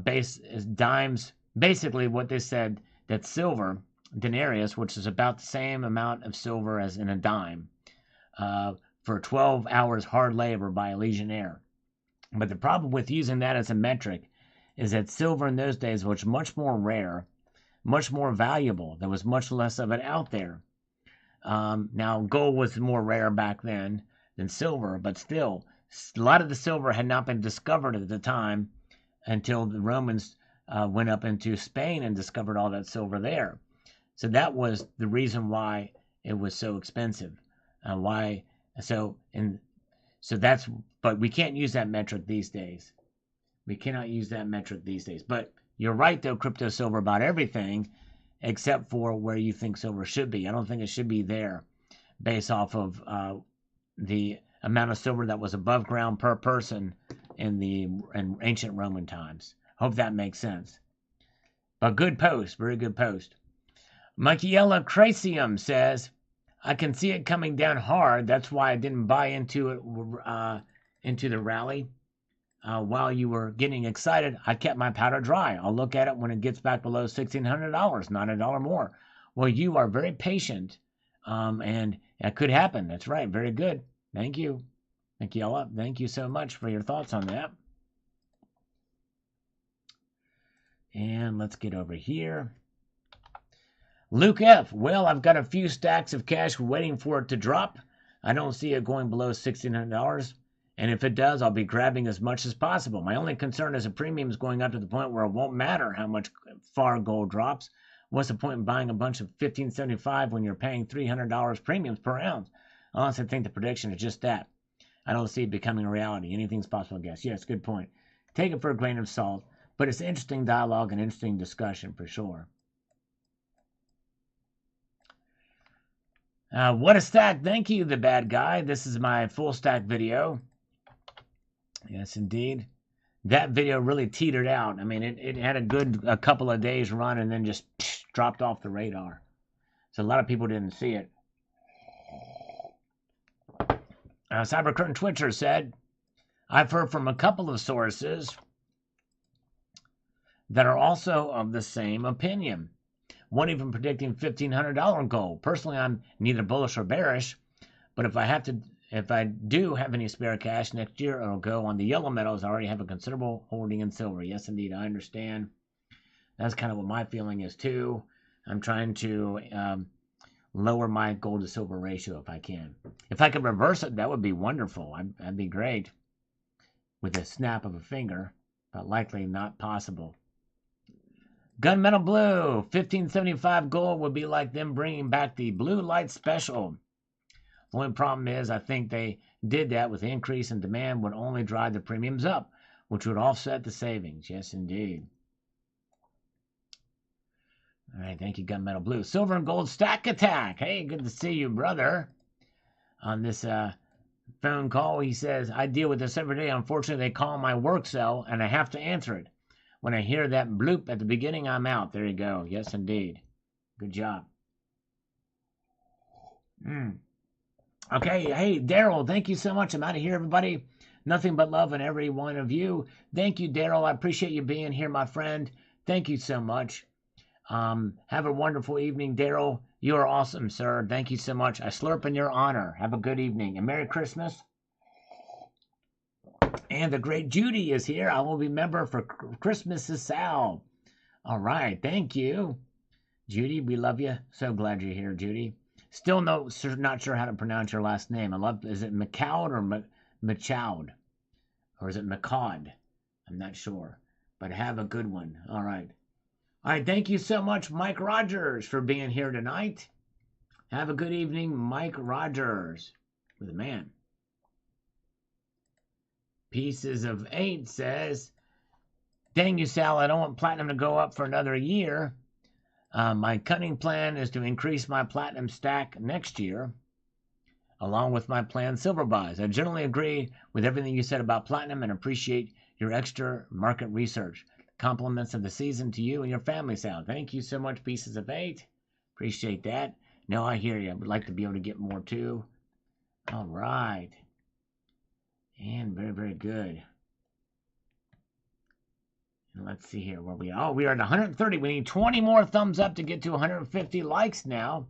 base is dimes. Basically, what they said that silver denarius, which is about the same amount of silver as in a dime, for 12 hours hard labor by a legionnaire. But the problem with using that as a metric is that silver in those days was much more rare, much more valuable. There was much less of it out there. Now, gold was more rare back then than silver, but still, a lot of the silver had not been discovered at the time until the Romans went up into Spain and discovered all that silver there. So that was the reason why it was so expensive. But we can't use that metric these days. We cannot use that metric these days. But you're right, though, crypto silver, about everything except for where you think silver should be. I don't think it should be there based off of the amount of silver that was above ground per person in ancient Roman times. Hope that makes sense. But good post, very good post. Michaela Crasium says, I can see it coming down hard. That's why I didn't buy into it, into the rally. While you were getting excited, I kept my powder dry. I'll look at it when it gets back below $1,600, not $1 more. Well, you are very patient, and that could happen. That's right. Very good. Thank you, Michaela. Thank you so much for your thoughts on that. And let's get over here. Luke F. Well, I've got a few stacks of cash waiting for it to drop. I don't see it going below $1,600. And if it does, I'll be grabbing as much as possible. My only concern is the premium is going up to the point where it won't matter how much far gold drops. What's the point in buying a bunch of $1,575 when you're paying $300 premiums per ounce? I honestly think the prediction is just that. I don't see it becoming a reality. Anything's possible, I guess. Yes, good point. Take it for a grain of salt. But it's interesting dialogue and interesting discussion for sure. What a stack. Thank you, the bad guy. This is my full stack video. Yes, indeed. That video really teetered out. I mean, it had a couple of days run and then just dropped off the radar. So a lot of people didn't see it. Cyber Curtain Twitcher said, I've heard from a couple of sources that are also of the same opinion. One even predicting $1,500 gold. Personally, I'm neither bullish or bearish, but if I do have any spare cash next year, it'll go on the yellow metals. I already have a considerable holding in silver. Yes, indeed, I understand. That's kind of what my feeling is too. I'm trying to lower my gold to silver ratio if I can. If I could reverse it, that would be wonderful. That'd be great with a snap of a finger, but likely not possible. Gunmetal Blue, 1575 gold would be like them bringing back the Blue Light Special. The only problem is I think they did that with the increase in demand would only drive the premiums up, which would offset the savings. Yes, indeed. All right, thank you, Gunmetal Blue. Silver and Gold Stack Attack. Hey, good to see you, brother. On this phone call, he says, I deal with this every day. Unfortunately, they call my work cell, and I have to answer it. When I hear that bloop at the beginning, I'm out. There you go. Yes, indeed. Good job. Okay, hey, Daryl, thank you so much. I'm out of here, everybody. Nothing but love in every one of you. Thank you, Daryl. I appreciate you being here, my friend. Thank you so much. Have a wonderful evening, Daryl. You are awesome, sir. Thank you so much. I slurp in your honor. Have a good evening and Merry Christmas. And the great Judy is here. I will remember for Christmas is Sal. All right, thank you, Judy. We love you. So glad you're here, Judy. Still not sure how to pronounce your last name. Is it McCoud or Machoud? Or is it McCod? I'm not sure. But have a good one. All right. All right, thank you so much, Mike Rogers, for being here tonight. Have a good evening, Mike Rogers. With a man. Pieces of 8 says, dang you, Sal, I don't want platinum to go up for another year. My cunning plan is to increase my platinum stack next year, along with my planned silver buys. I generally agree with everything you said about platinum and appreciate your extra market research. Compliments of the season to you and your family, Sal. Thank you so much, Pieces of 8. Appreciate that. No, I hear you. I would like to be able to get more too. All right. And very, very good. And let's see here where we are. Oh, we are at 130. We need 20 more thumbs up to get to 150 likes now.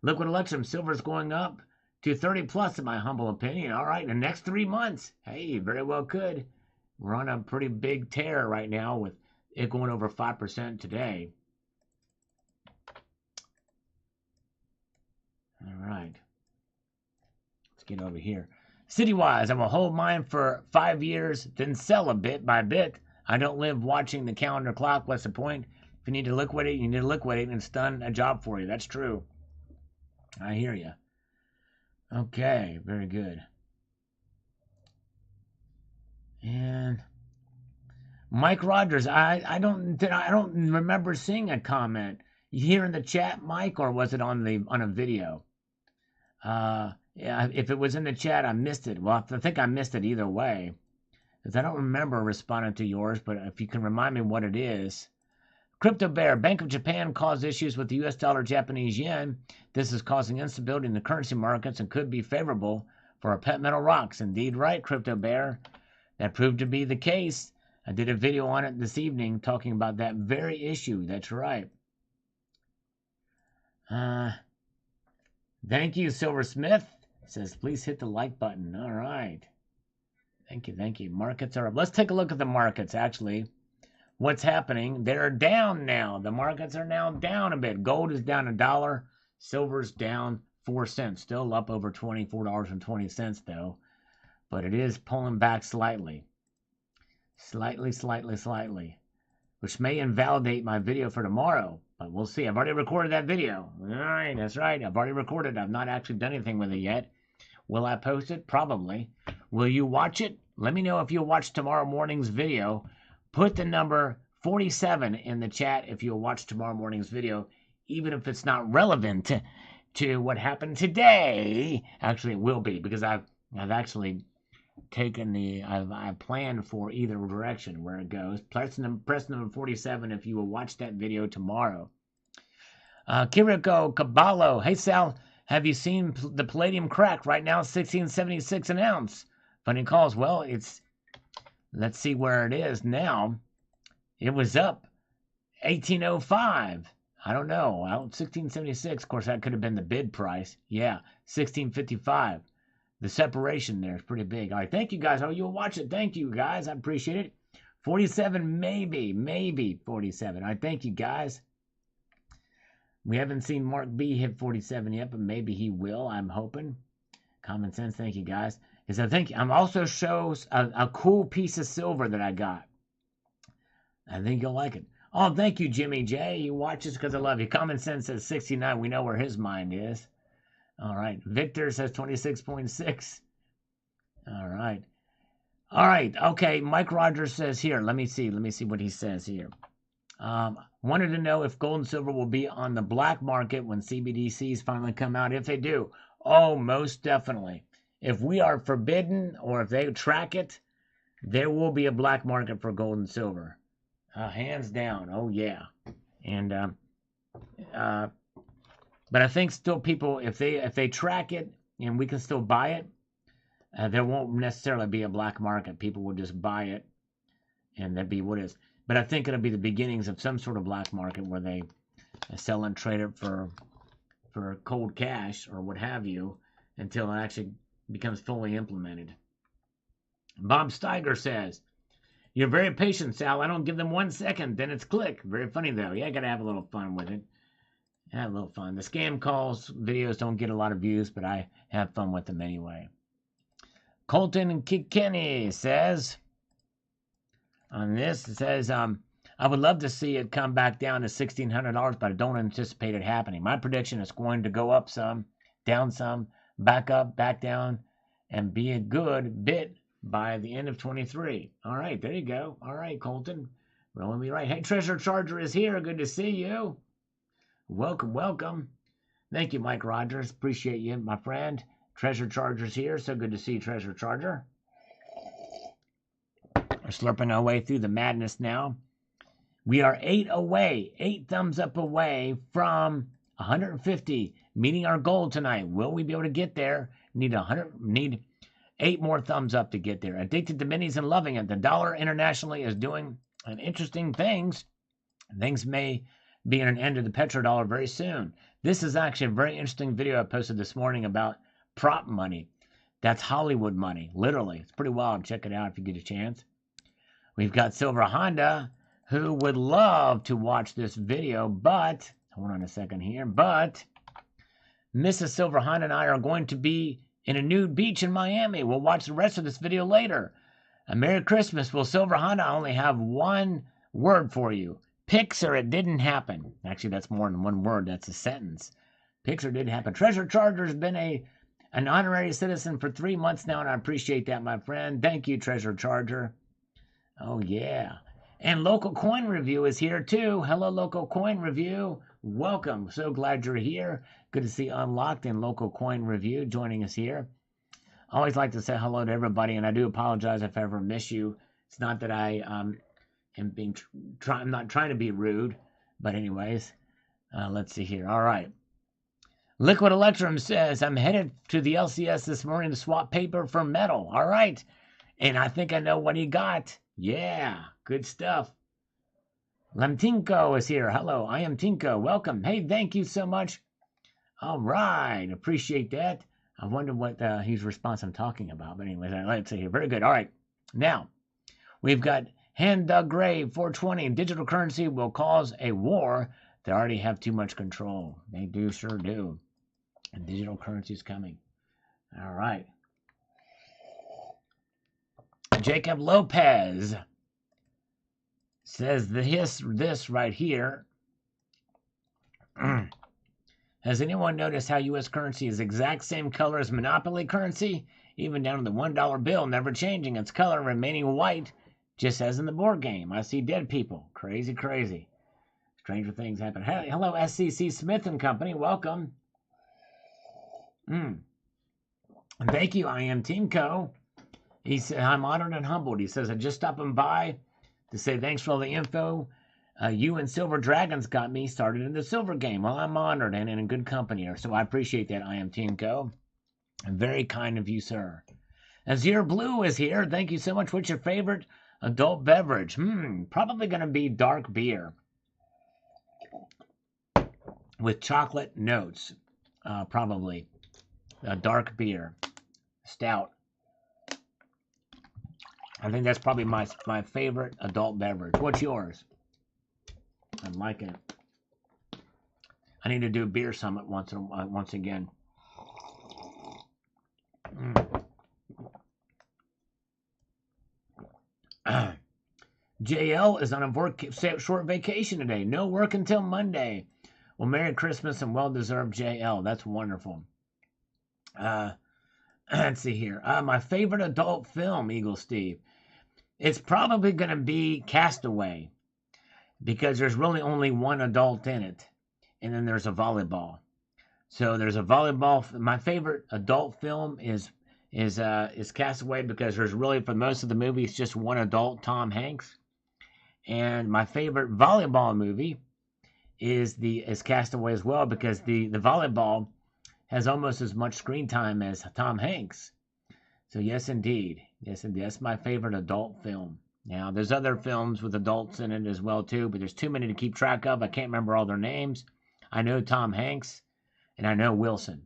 Liquid Electrum, silver's going up to 30 plus in my humble opinion. All right, in the next 3 months. Hey, very well could. We're on a pretty big tear right now with it going over 5% today. All right. Let's get over here. City-wise, I will hold mine for 5 years, then sell a bit by bit. I don't live watching the calendar clock. What's the point? If you need to liquidate, you need to liquidate, and it's done a job for you. That's true. I hear you. Okay, very good. And Mike Rogers, I don't remember seeing a comment here in the chat, Mike, or was it on a video? Yeah, if it was in the chat, I missed it. Well, I think I missed it either way, because I don't remember responding to yours. But if you can remind me what it is. Crypto Bear, Bank of Japan caused issues with the U.S. dollar, Japanese yen. This is causing instability in the currency markets and could be favorable for our pet metal rocks. Indeed, right, Crypto Bear. That proved to be the case. I did a video on it this evening talking about that very issue. That's right. Thank you, Silversmith. It says, please hit the like button. All right. Thank you, thank you. Markets are up. Let's take a look at the markets, actually. What's happening? They're down now. The markets are now down a bit. Gold is down $1. Silver's down 4 cents. Still up over $24.20, though. But it is pulling back slightly. Slightly. Which may invalidate my video for tomorrow. But we'll see. I've already recorded that video. All right, that's right. I've already recorded it. I've not actually done anything with it yet. Will I post it? Probably. Will you watch it? Let me know if you'll watch tomorrow morning's video. Put the number 47 in the chat if you'll watch tomorrow morning's video, even if it's not relevant to what happened today. Actually, it will be, because I've actually taken I've planned for either direction where it goes. Press number 47 if you will watch that video tomorrow. Kiriko Caballo. Hey, Sal, have you seen the palladium crack? Right now, $16.76 an ounce. Funny calls. Well, let's see where it is now. It was up 1805. I don't know. 1676. Of course, that could have been the bid price. Yeah, 1655. The separation there is pretty big. All right, thank you guys. Oh, you'll watch it. Thank you guys. I appreciate it. 47, maybe 47. All right, thank you guys. We haven't seen Mark B hit 47 yet, but maybe he will. I'm hoping. Common sense. Thank you guys. Because I think I'm also shows a cool piece of silver that I got. I think you'll like it. Oh, thank you, Jimmy J. You watch this because I love you. Common sense says 69. We know where his mind is. All right. Victor says 26.6. All right. All right. Okay. Mike Rogers says here. Let me see what he says here. Wanted to know if gold and silver will be on the black market when CBDCs finally come out. If they do, oh, most definitely. If we are forbidden or if they track it, there will be a black market for gold and silver. Hands down. Oh, yeah. And but I think still people, if they track it and we can still buy it, there won't necessarily be a black market. People will just buy it, and that'd be what it is. But I think it'll be the beginnings of some sort of black market where they sell and trade it for cold cash or what have you until it actually becomes fully implemented. Bob Steiger says, "You're very patient, Sal. I don't give them 1 second, then it's click." Very funny, though. Yeah, I got to have a little fun with it. Have a little fun. The scam calls videos don't get a lot of views, but I have fun with them anyway. Colton Kikeni says, on this, it says, I would love to see it come back down to $1,600, but I don't anticipate it happening. My prediction is going to go up some, down some, back up, back down, and be a good bit by the end of 23. All right, there you go. All right, Colton. Rolling me right. Hey, Treasure Charger is here. Good to see you. Welcome, welcome. Thank you, Mike Rogers. Appreciate you, my friend. Treasure Charger's here. So good to see Treasure Charger. We're slurping our way through the madness now. We are 8 thumbs up away from 150, meeting our goal tonight. Will we be able to get there? Need 8 more thumbs up to get there. Addicted to minis and loving it. The dollar internationally is doing interesting things. Things may be an end to the petrodollar very soon. This is actually a very interesting video I posted this morning about prop money. That's Hollywood money, literally. It's pretty wild. Check it out if you get a chance. We've got Silver Honda, who would love to watch this video, but, hold on a second here, but Mrs. Silver Honda and I are going to be in a nude beach in Miami. We'll watch the rest of this video later. A Merry Christmas. Will Silver Honda only have one word for you? Pics or it didn't happen. Actually, that's more than one word. That's a sentence. Pics or didn't happen. Treasure Charger has been an honorary citizen for 3 months now, and I appreciate that, my friend. Thank you, Treasure Charger. Oh, yeah. And Local Coin Review is here, too. Hello, Local Coin Review. Welcome. So glad you're here. Good to see Unlocked and Local Coin Review joining us here. I always like to say hello to everybody, and I do apologize if I ever miss you. It's not that I I'm not trying to be rude, but anyways, let's see here. All right. Liquid Electrum says, I'm headed to the LCS this morning to swap paper for metal. All right. And I think I know what he got. Yeah, good stuff. Lamtinko is here. Hello, I am Tinko. Welcome. Hey, thank you so much. All right. Appreciate that. I wonder what his response I'm talking about. But anyways, let's see here. Very good. All right. Now, we've got Hand Dug Grave 420. Digital currency will cause a war. They already have too much control. They do, sure do. And digital currency is coming. All right. Jacob Lopez says this right here. Has anyone noticed how U.S. currency is the exact same color as Monopoly currency? Even down to the $1 bill, never changing its color, remaining white, just as in the board game. I see dead people. Crazy, crazy. Stranger things happen. Hey, hello, SCC Smith & Company. Welcome. Thank you, I Am Team Co. He said, I'm honored and humbled. He says, I just stopping by to say thanks for all the info. You and Silver Dragons got me started in the silver game. Well, I'm honored and in good company here, so I appreciate that, I Am Team Co. Very kind of you, sir. Azir Blue is here. Thank you so much. What's your favorite adult beverage? Probably going to be dark beer with chocolate notes. Probably a dark beer, stout. I think that's probably my favorite adult beverage. What's yours? I'm liking it. I need to do a beer summit once again. JL is on a short vacation today. No work until Monday. Well, Merry Christmas and well-deserved JL. That's wonderful. Let's see here. My favorite adult film, Eagle Steve. It's probably going to be Castaway because there's really only one adult in it. And then there's a volleyball. So there's a volleyball. My favorite adult film is Castaway because there's really, for most of the movie, it's just one adult, Tom Hanks. And my favorite volleyball movie is Castaway as well because the volleyball has almost as much screen time as Tom Hanks. So yes, indeed. Yes, indeed. That's my favorite adult film. Now, there's other films with adults in it as well, too, but there's too many to keep track of. I can't remember all their names. I know Tom Hanks, and I know Wilson.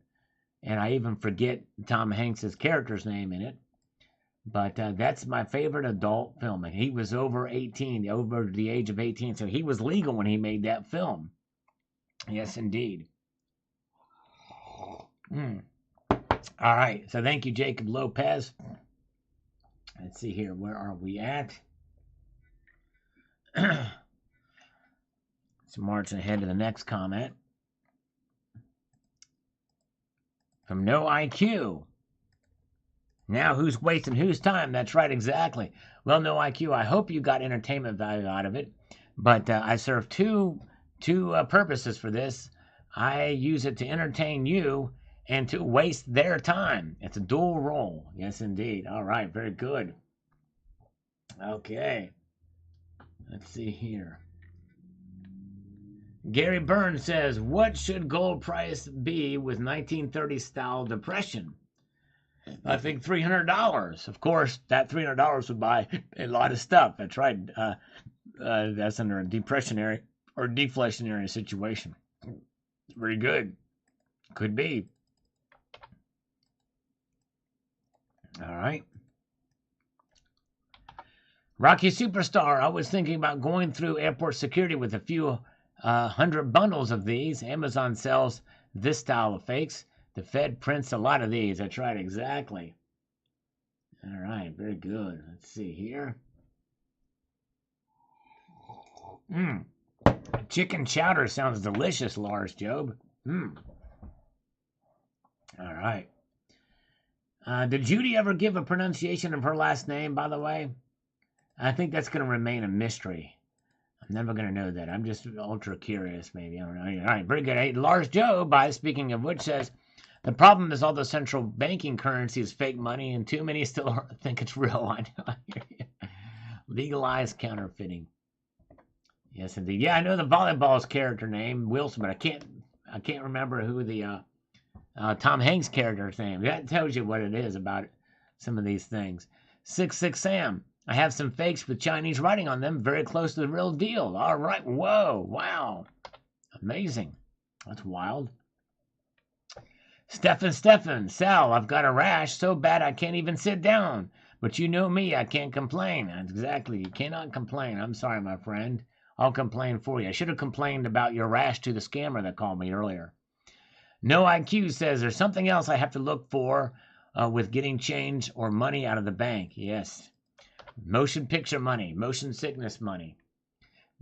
And I even forget Tom Hanks' character's name in it. But that's my favorite adult film. And he was over 18, over the age of 18. So he was legal when he made that film. Yes, indeed. All right. So thank you, Jacob Lopez. Let's see here. Where are we at? Let's march ahead to the next comment. From No IQ. Now who's wasting whose time? That's right, exactly. Well, No IQ, I hope you got entertainment value out of it. But I serve two purposes for this. I use it to entertain you and to waste their time. It's a dual role. Yes, indeed. All right, very good. Okay. Let's see here. Gary Burns says, what should gold price be with 1930 style depression? I think $300. Of course, that $300 would buy a lot of stuff. That's right. That's under a depressionary or deflationary situation. Very good. Could be. All right. Rocky Superstar, I was thinking about going through airport security with a few 100 bundles of these. Amazon sells this style of fakes. The Fed prints a lot of these. That's right, exactly. All right, very good. Let's see here. Chicken chowder sounds delicious, Lars Job. All right. Did Judy ever give a pronunciation of her last name, by the way? I think that's going to remain a mystery. I'm never going to know that. I'm just ultra curious, maybe. I don't know. All right, very good. Hey, Lars Job, speaking of which, says, the problem is all the central banking currency is fake money, and too many still think it's real. I know. Legalized counterfeiting. Yes, indeed. Yeah, I know the volleyball's character name, Wilson, but I can't remember who the Tom Hanks character's name. That tells you what it is about some of these things. 66 Sam. I have some fakes with Chinese writing on them, very close to the real deal. All right. Whoa. Wow. Amazing. That's wild. Stefan. Sal, I've got a rash so bad I can't even sit down. But you know me, I can't complain. That's exactly. You cannot complain. I'm sorry, my friend. I'll complain for you. I should have complained about your rash to the scammer that called me earlier. No IQ says there's something else I have to look for with getting change or money out of the bank. Yes. Motion picture money. Motion sickness money.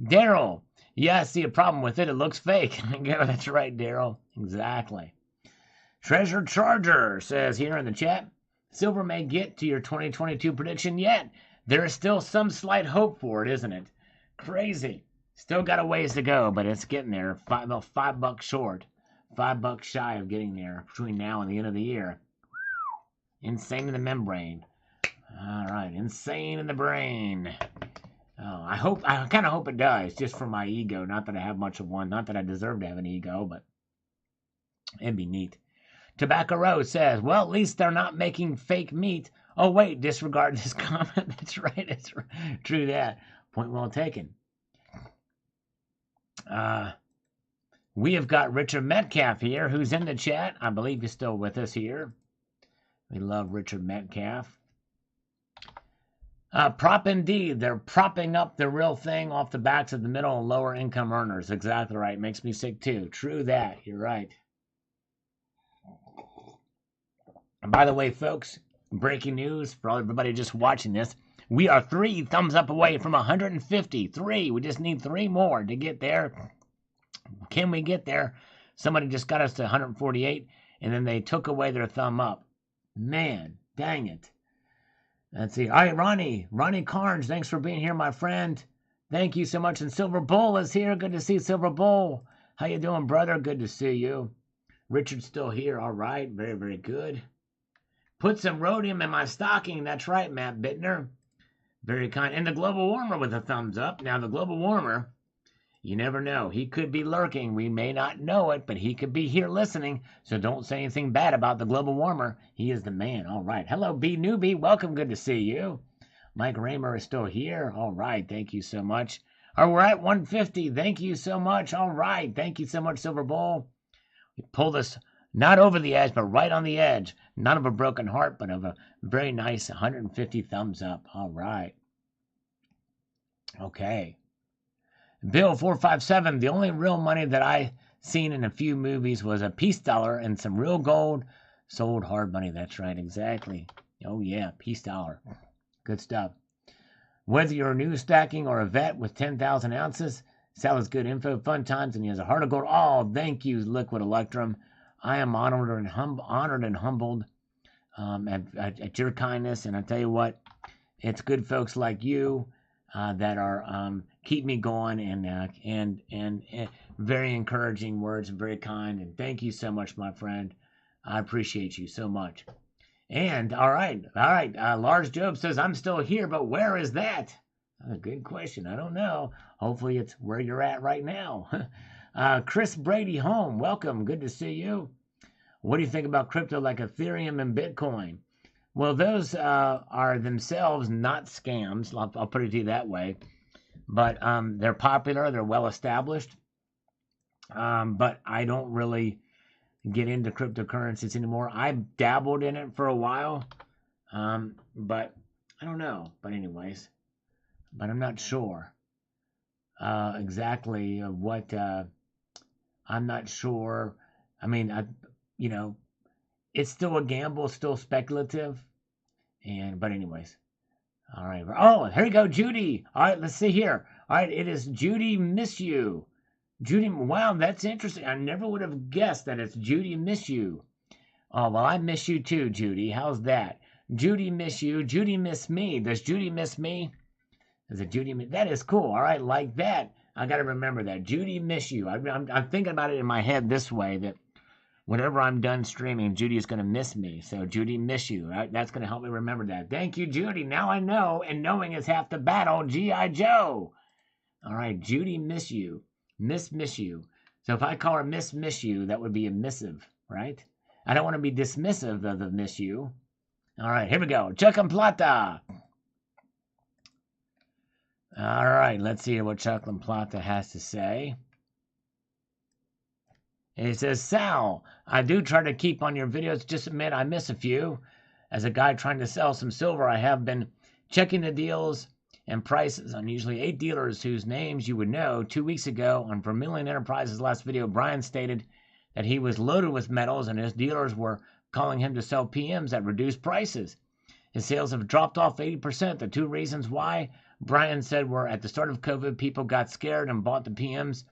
Daryl. Yeah, I see a problem with it. It looks fake. Yeah, that's right, Daryl. Exactly. Treasure Charger says here in the chat, silver may get to your 2022 prediction yet. There is still some slight hope for it, isn't it? Crazy. Still got a ways to go, but it's getting there. $5 short. $5 shy of getting there between now and the end of the year. Insane in the membrane. All right, insane in the brain. Oh, I kind of hope it does, just for my ego. Not that I have much of one. Not that I deserve to have an ego, but it'd be neat. Tobacco Rose says, well, at least they're not making fake meat. Oh, wait, disregard this comment. That's right. It's true that. Point well taken. We have got Richard Metcalf here, who's in the chat. I believe he's still with us here. We love Richard Metcalf. Prop indeed. They're propping up the real thing off the backs of the middle and lower income earners. Exactly right. Makes me sick too. True that. You're right. And by the way, folks, breaking news for everybody just watching this. We are 3 thumbs up away from 150. 3. We just need 3 more to get there. Can we get there? Somebody just got us to 148, and then they took away their thumb up. Man, dang it. Let's see. All right, Ronnie Carnes, thanks for being here, my friend. Thank you so much. And Silver Bull is here. Good to see Silver Bull. How you doing, brother? Good to see you. Richard's still here. All right. Very, very good. Put some rhodium in my stocking. That's right, Matt Bittner. Very kind. And the global warmer with a thumbs up. Now, the global warmer, you never know. He could be lurking. We may not know it, but he could be here listening. So don't say anything bad about the global warmer. He is the man. All right. Hello, B Newbie. Welcome. Good to see you. Mike Raymer is still here. All right. Thank you so much. All right, we're at 150. Thank you so much. All right. Thank you so much, Silver Bull. We pulled us not over the edge, but right on the edge. Not of a broken heart, but of a very nice 150 thumbs up. All right. Okay. Bill 457, the only real money that I seen in a few movies was a peace dollar and some real gold. Sold hard money. That's right. Exactly. Oh, yeah. Peace dollar. Good stuff. Whether you're a new stacking or a vet with 10,000 ounces, Sal is good info, fun times, and he has a heart of gold. Oh, thank you, Liquid Electrum. I am honored and humbled at your kindness. And I tell you what, it's good folks like you that are keep me going and very encouraging words and very kind. And thank you so much, my friend. I appreciate you so much. And all right. Lars Job says, I'm still here, but where is that? A good question. I don't know. Hopefully it's where you're at right now. Chris Brady Home, welcome. Good to see you. What do you think about crypto like Ethereum and Bitcoin? Well, those are themselves not scams. I'll put it to you that way. But they're popular. They're well established. But I don't really get into cryptocurrencies anymore. I dabbled in it for a while. But I don't know. But anyways. But I'm not sure exactly what. I'm not sure. I mean, it's still a gamble, still speculative. But anyways. All right. Oh, here you go, Judy. All right, let's see here. All right, it is Judy Miss You. Judy, wow, that's interesting. I never would have guessed that it's Judy Miss You. Oh, well, I miss you too, Judy. How's that? Judy Miss You. Judy Miss Me. Does Judy miss me? Is it Judy? That is cool. All right, like that. I got to remember that. Judy Miss You. I'm thinking about it in my head this way, that whenever I'm done streaming, Judy is going to miss me. So Judy Miss You. Right? That's going to help me remember that. Thank you, Judy. Now I know, and knowing is half the battle. G.I. Joe. All right, Judy Miss You. Miss You. So if I call her Miss You, that would be a missive, right? I don't want to be dismissive of the Miss You. All right, here we go. Chuck and Plata. All right, let's see what Chuck and Plata has to say. And he says, Sal, I do try to keep on your videos. Just admit I miss a few. As a guy trying to sell some silver, I have been checking the deals and prices on usually 8 dealers whose names you would know. 2 weeks ago on Vermilion Enterprises' last video, Brian stated that he was loaded with metals and his dealers were calling him to sell PMs at reduced prices. His sales have dropped off 80%. The 2 reasons why, Brian said, were at the start of COVID, people got scared and bought the PMs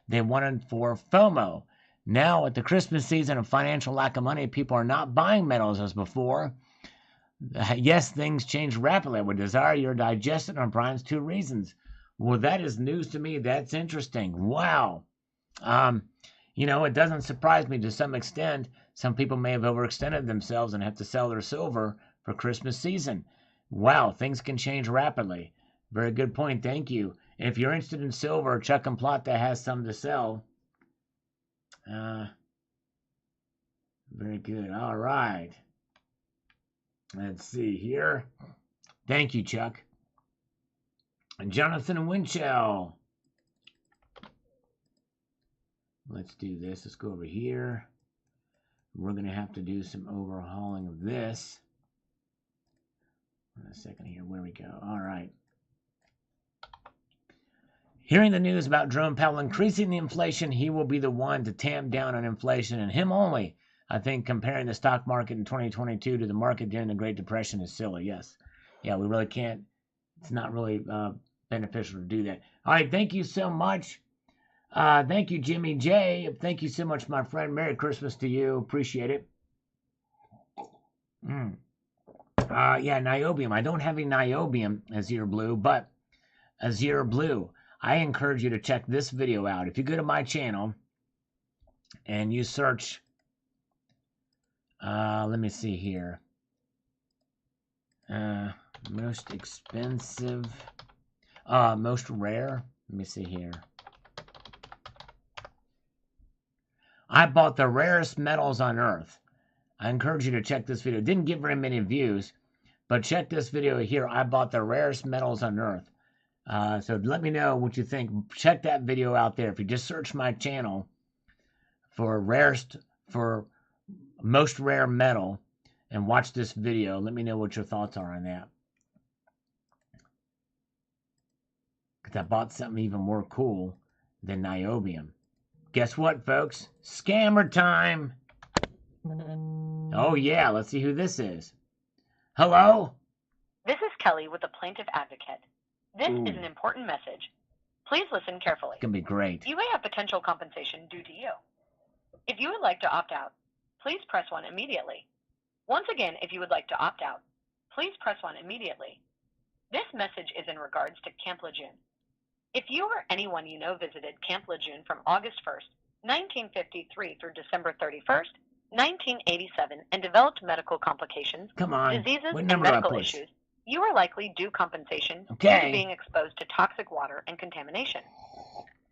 they wanted for FOMO. Now, at the Christmas season of financial lack of money, people are not buying metals as before. Yes, things change rapidly. I would desire your digestion on Brian's 2 reasons. Well, that is news to me. That's interesting. Wow. You know, it doesn't surprise me to some extent. Some people may have overextended themselves and have to sell their silver for Christmas season. Wow, things can change rapidly. Very good point. Thank you. If you're interested in silver, Chuck and Plata has some to sell. Very good. All right. Let's see here. Thank you, Chuck. And Jonathan Winchell. Let's do this. Let's go over here. We're going to have to do some overhauling of this. In a second here. Where we go? All right. Hearing the news about Jerome Powell increasing the inflation, he will be the one to tamp down on inflation, and him only. I think comparing the stock market in 2022 to the market during the Great Depression is silly. Yes. Yeah, we really can't. It's not really beneficial to do that. All right. Thank you so much. Thank you, Jimmy J. Thank you so much, my friend. Merry Christmas to you. Appreciate it. Yeah, niobium. I don't have any niobium, Azure Blue, but Azure Blue, I encourage you to check this video out. If you go to my channel and you search, let me see here. Most expensive, most rare. Let me see here. I bought the rarest metals on Earth. I encourage you to check this video. It didn't get very many views, but check this video here. I bought the rarest metals on Earth. So let me know what you think. Check that video out there. If you just search my channel for most rare metal and watch this video, let me know what your thoughts are on that. Because I bought something even more cool than niobium. Guess what, folks? Scammer time. Oh, yeah. Let's see who this is. Hello? This is Kelly with the Plaintiff Advocate. This is an important message. Please listen carefully. It's going to be great. You may have potential compensation due to you. If you would like to opt out, please press 1 immediately. Once again, if you would like to opt out, please press 1 immediately. This message is in regards to Camp Lejeune. If you or anyone you know visited Camp Lejeune from August 1st, 1953 through December 31st, 1987, and developed medical complications, diseases, and medical issues, you are likely due compensation due to being exposed to toxic water and contamination.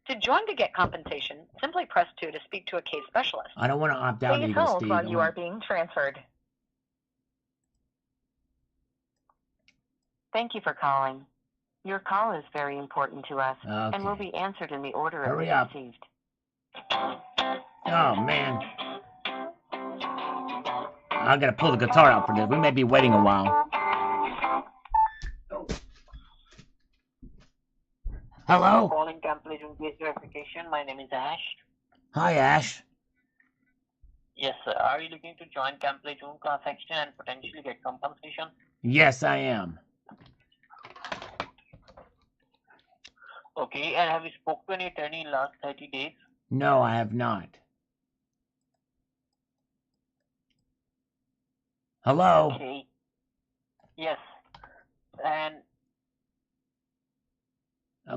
To join to get compensation, simply press 2 to speak to a case specialist. I don't want to opt out. Please hold while you are being transferred. Thank you for calling. Your call is very important to us and will be answered in the order it was received. Oh, man. I got to pull the guitar out for this. We may be waiting a while. Hello? Calling Camp Lejeune case verification. My name is Ash. Hi, Ash. Yes, sir. Are you looking to join Camp Lejeune class action and potentially get compensation? Yes, I am. Okay, and have you spoken to any attorney in the last 30 days? No, I have not. Hello? Okay. Yes. And...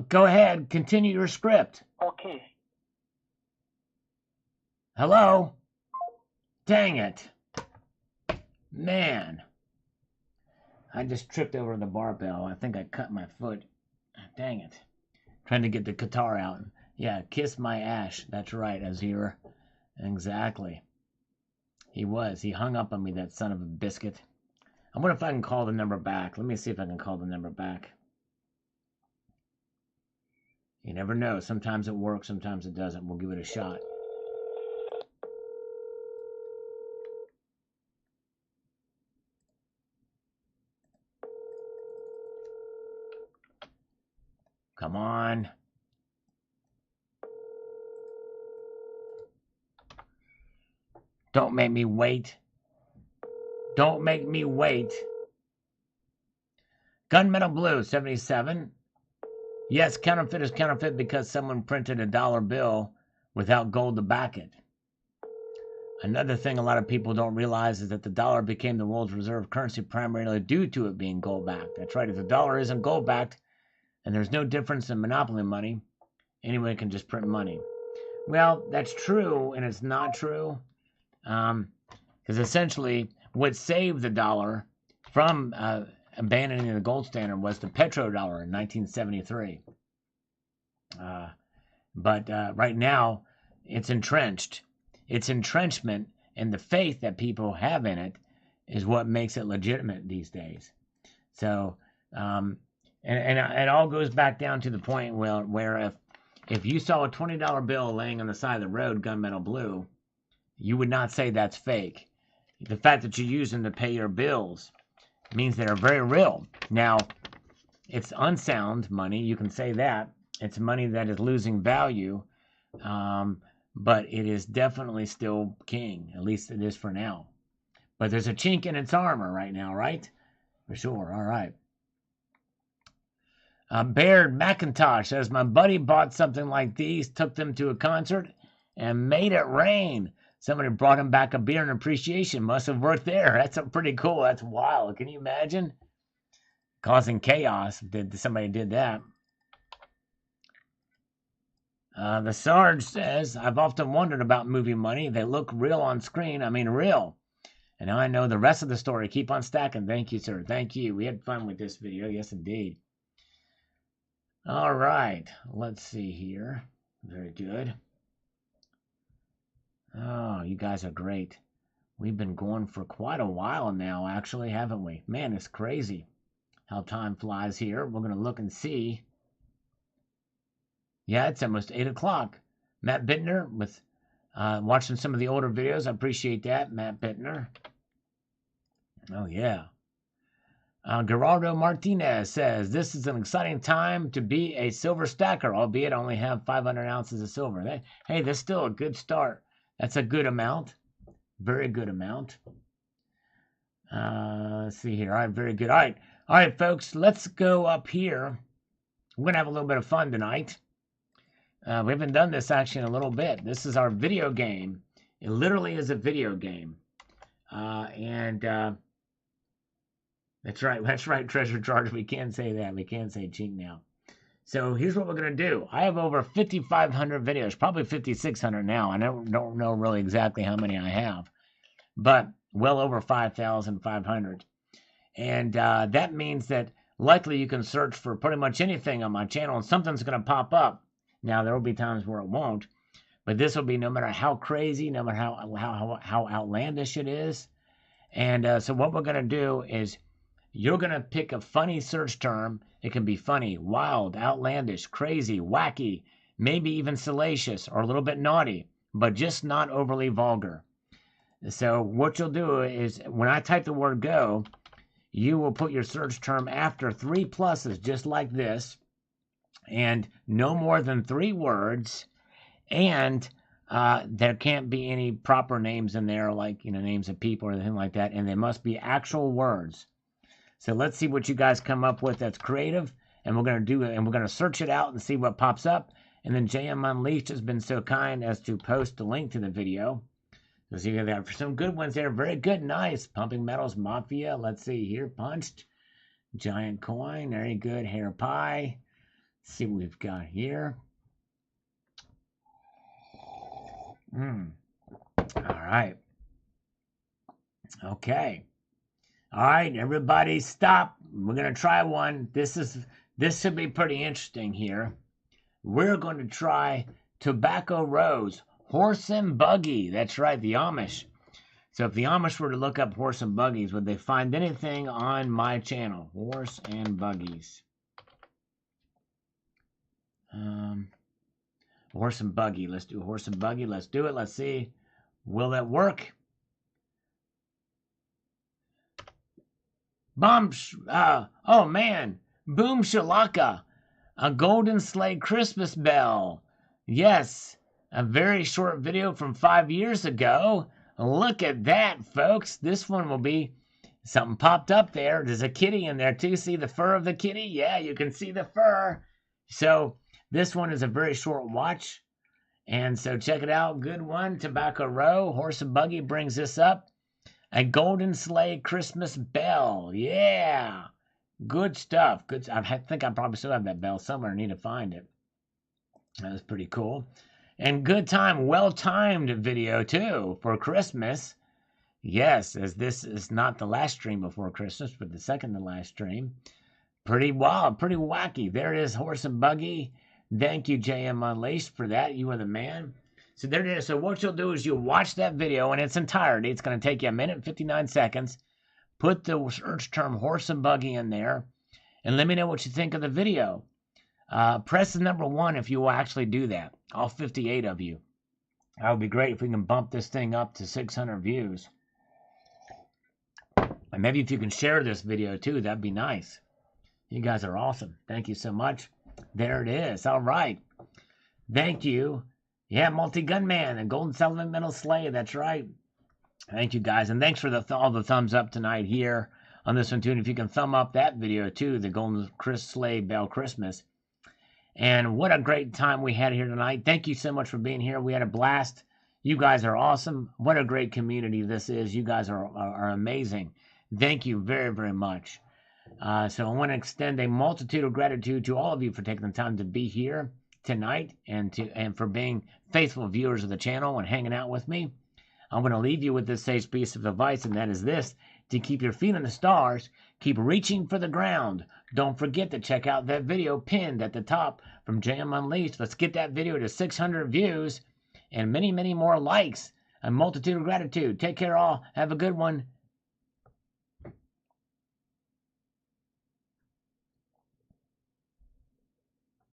go ahead. Continue your script. Okay. Hello? Dang it. Man. I just tripped over the barbell. I think I cut my foot. Dang it. Trying to get the guitar out. Yeah, kiss my Ash. That's right, Azir. Exactly. He was. He hung up on me, that son of a biscuit. I wonder if I can call the number back. Let me see if I can call the number back. You never know. Sometimes it works, sometimes it doesn't. We'll give it a shot. Come on. Don't make me wait. Don't make me wait. Gunmetal Blue, 77. Yes, counterfeit is counterfeit because someone printed a dollar bill without gold to back it. Another thing a lot of people don't realize is that the dollar became the world's reserve currency primarily due to it being gold-backed. That's right. If the dollar isn't gold-backed, and there's no difference in monopoly money, anyone can just print money. Well, that's true, and it's not true. Because essentially, what saved the dollar from abandoning the gold standard was the petrodollar in 1973. But right now, it's entrenched. Its entrenchment and the faith that people have in it is what makes it legitimate these days. So, and it all goes back down to the point where if you saw a $20 bill laying on the side of the road, gunmetal blue, you would not say that's fake. The fact that you use them to pay your bills means they're very real. Now, it's unsound money. You can say that. It's money that is losing value, but it is definitely still king. At least it is for now. But there's a chink in its armor right now, right? For sure. All right. Baird McIntosh says, my buddy bought something like these, took them to a concert, and made it rain. Somebody brought him back a beer in appreciation. Must have worked there. That's pretty cool. That's wild. Can you imagine? Causing chaos if somebody did that. The Sarge says, I've often wondered about movie money. They look real on screen. I mean, real. And now I know the rest of the story. Keep on stacking. Thank you, sir. Thank you. We had fun with this video. Yes, indeed. All right. Let's see here. Very good. Oh, you guys are great. We've been going for quite a while now, actually, haven't we? Man, it's crazy how time flies here. We're going to look and see. Yeah, it's almost 8 o'clock. Matt Bittner with watching some of the older videos. I appreciate that, Matt Bittner. Oh, yeah. Gerardo Martinez says, this is an exciting time to be a silver stacker, albeit I only have 500 ounces of silver. Hey, that's still a good start. That's a good amount. Very good amount. Let's see here. All right, very good. All right, folks, let's go up here. We're going to have a little bit of fun tonight. We haven't done this actually in a little bit. This is our video game. It literally is a video game. That's right, Treasure Charge. We can't say that. We can't say cheat now. So here's what we're going to do. I have over 5,500 videos, probably 5,600 now. I don't know really exactly how many I have, but well over 5,500. And that means that likely you can search for pretty much anything on my channel and something's going to pop up. Now, there will be times where it won't, but this will be no matter how crazy, no matter how outlandish it is. And so what we're going to do is you're going to pick a funny search term. It can be funny, wild, outlandish, crazy, wacky, maybe even salacious or a little bit naughty, but just not overly vulgar. So what you'll do is when I type the word go, you will put your search term after 3 pluses just like this, and no more than 3 words, and there can't be any proper names in there like, names of people or anything like that, and they must be actual words. So let's see what you guys come up with that's creative, and we're going to do it, and we're going to search it out and see what pops up. And then JM Unleashed has been so kind as to post the link to the video. So you got some good ones there. Very good, nice. Pumping Metals Mafia. Let's see here. Punched. Giant Coin. Very good. Hair Pie. Let's see what we've got here. All right. Okay. All right, everybody stop. We're going to try one. This should be pretty interesting here. We're going to try Tobacco Rose, horse and buggy. That's right, the Amish. So if the Amish were to look up horse and buggies, would they find anything on my channel? Horse and buggies. Horse and buggy. Let's do horse and buggy. Let's do it. Let's see. Will that work? Oh man, Boom Shalaka, a golden sleigh Christmas bell. Yes, a very short video from 5 years ago. Look at that, folks. This one will be, something popped up there. There's a kitty in there too. See the fur of the kitty? Yeah, you can see the fur. So this one is a very short watch. And so check it out. Good one. Tobacco Row, Horse and Buggy brings this up. A golden sleigh Christmas bell. Yeah. Good stuff. I think I probably still have that bell somewhere. I need to find it. That was pretty cool. And good time, well-timed video, too, for Christmas. Yes, as this is not the last stream before Christmas, but the second to last stream. Pretty wild, pretty wacky. There it is, Horse and Buggy. Thank you, JM Unleashed, for that. You are the man. So there it is. So what you'll do is you'll watch that video in its entirety. It's going to take you 1 minute and 59 seconds. Put the search term Horse and Buggy in there, and let me know what you think of the video. Press the number 1 if you will actually do that. All 58 of you. That would be great if we can bump this thing up to 600 views. And maybe if you can share this video too, that'd be nice. You guys are awesome. Thank you so much. There it is. All right. Thank you. Yeah, Multi-Gunman and Golden Sullivan Metal Slay. That's right. Thank you, guys. And thanks for all the thumbs up tonight here on this one, too. And if you can thumb up that video, too, the Golden Sleigh Bell Christmas. And what a great time we had here tonight. Thank you so much for being here. We had a blast. You guys are awesome. What a great community this is. You guys are amazing. Thank you very, very much. So I want to extend a multitude of gratitude to all of you for taking the time to be here tonight and for being faithful viewers of the channel and hanging out with me. I'm going to leave you with this sage piece of advice, and that is this: to keep your feet on the stars, keep reaching for the ground. Don't forget to check out that video pinned at the top from JM Unleashed. Let's get that video to 600 views and many, many more likes. A multitude of gratitude. Take care all. Have a good one.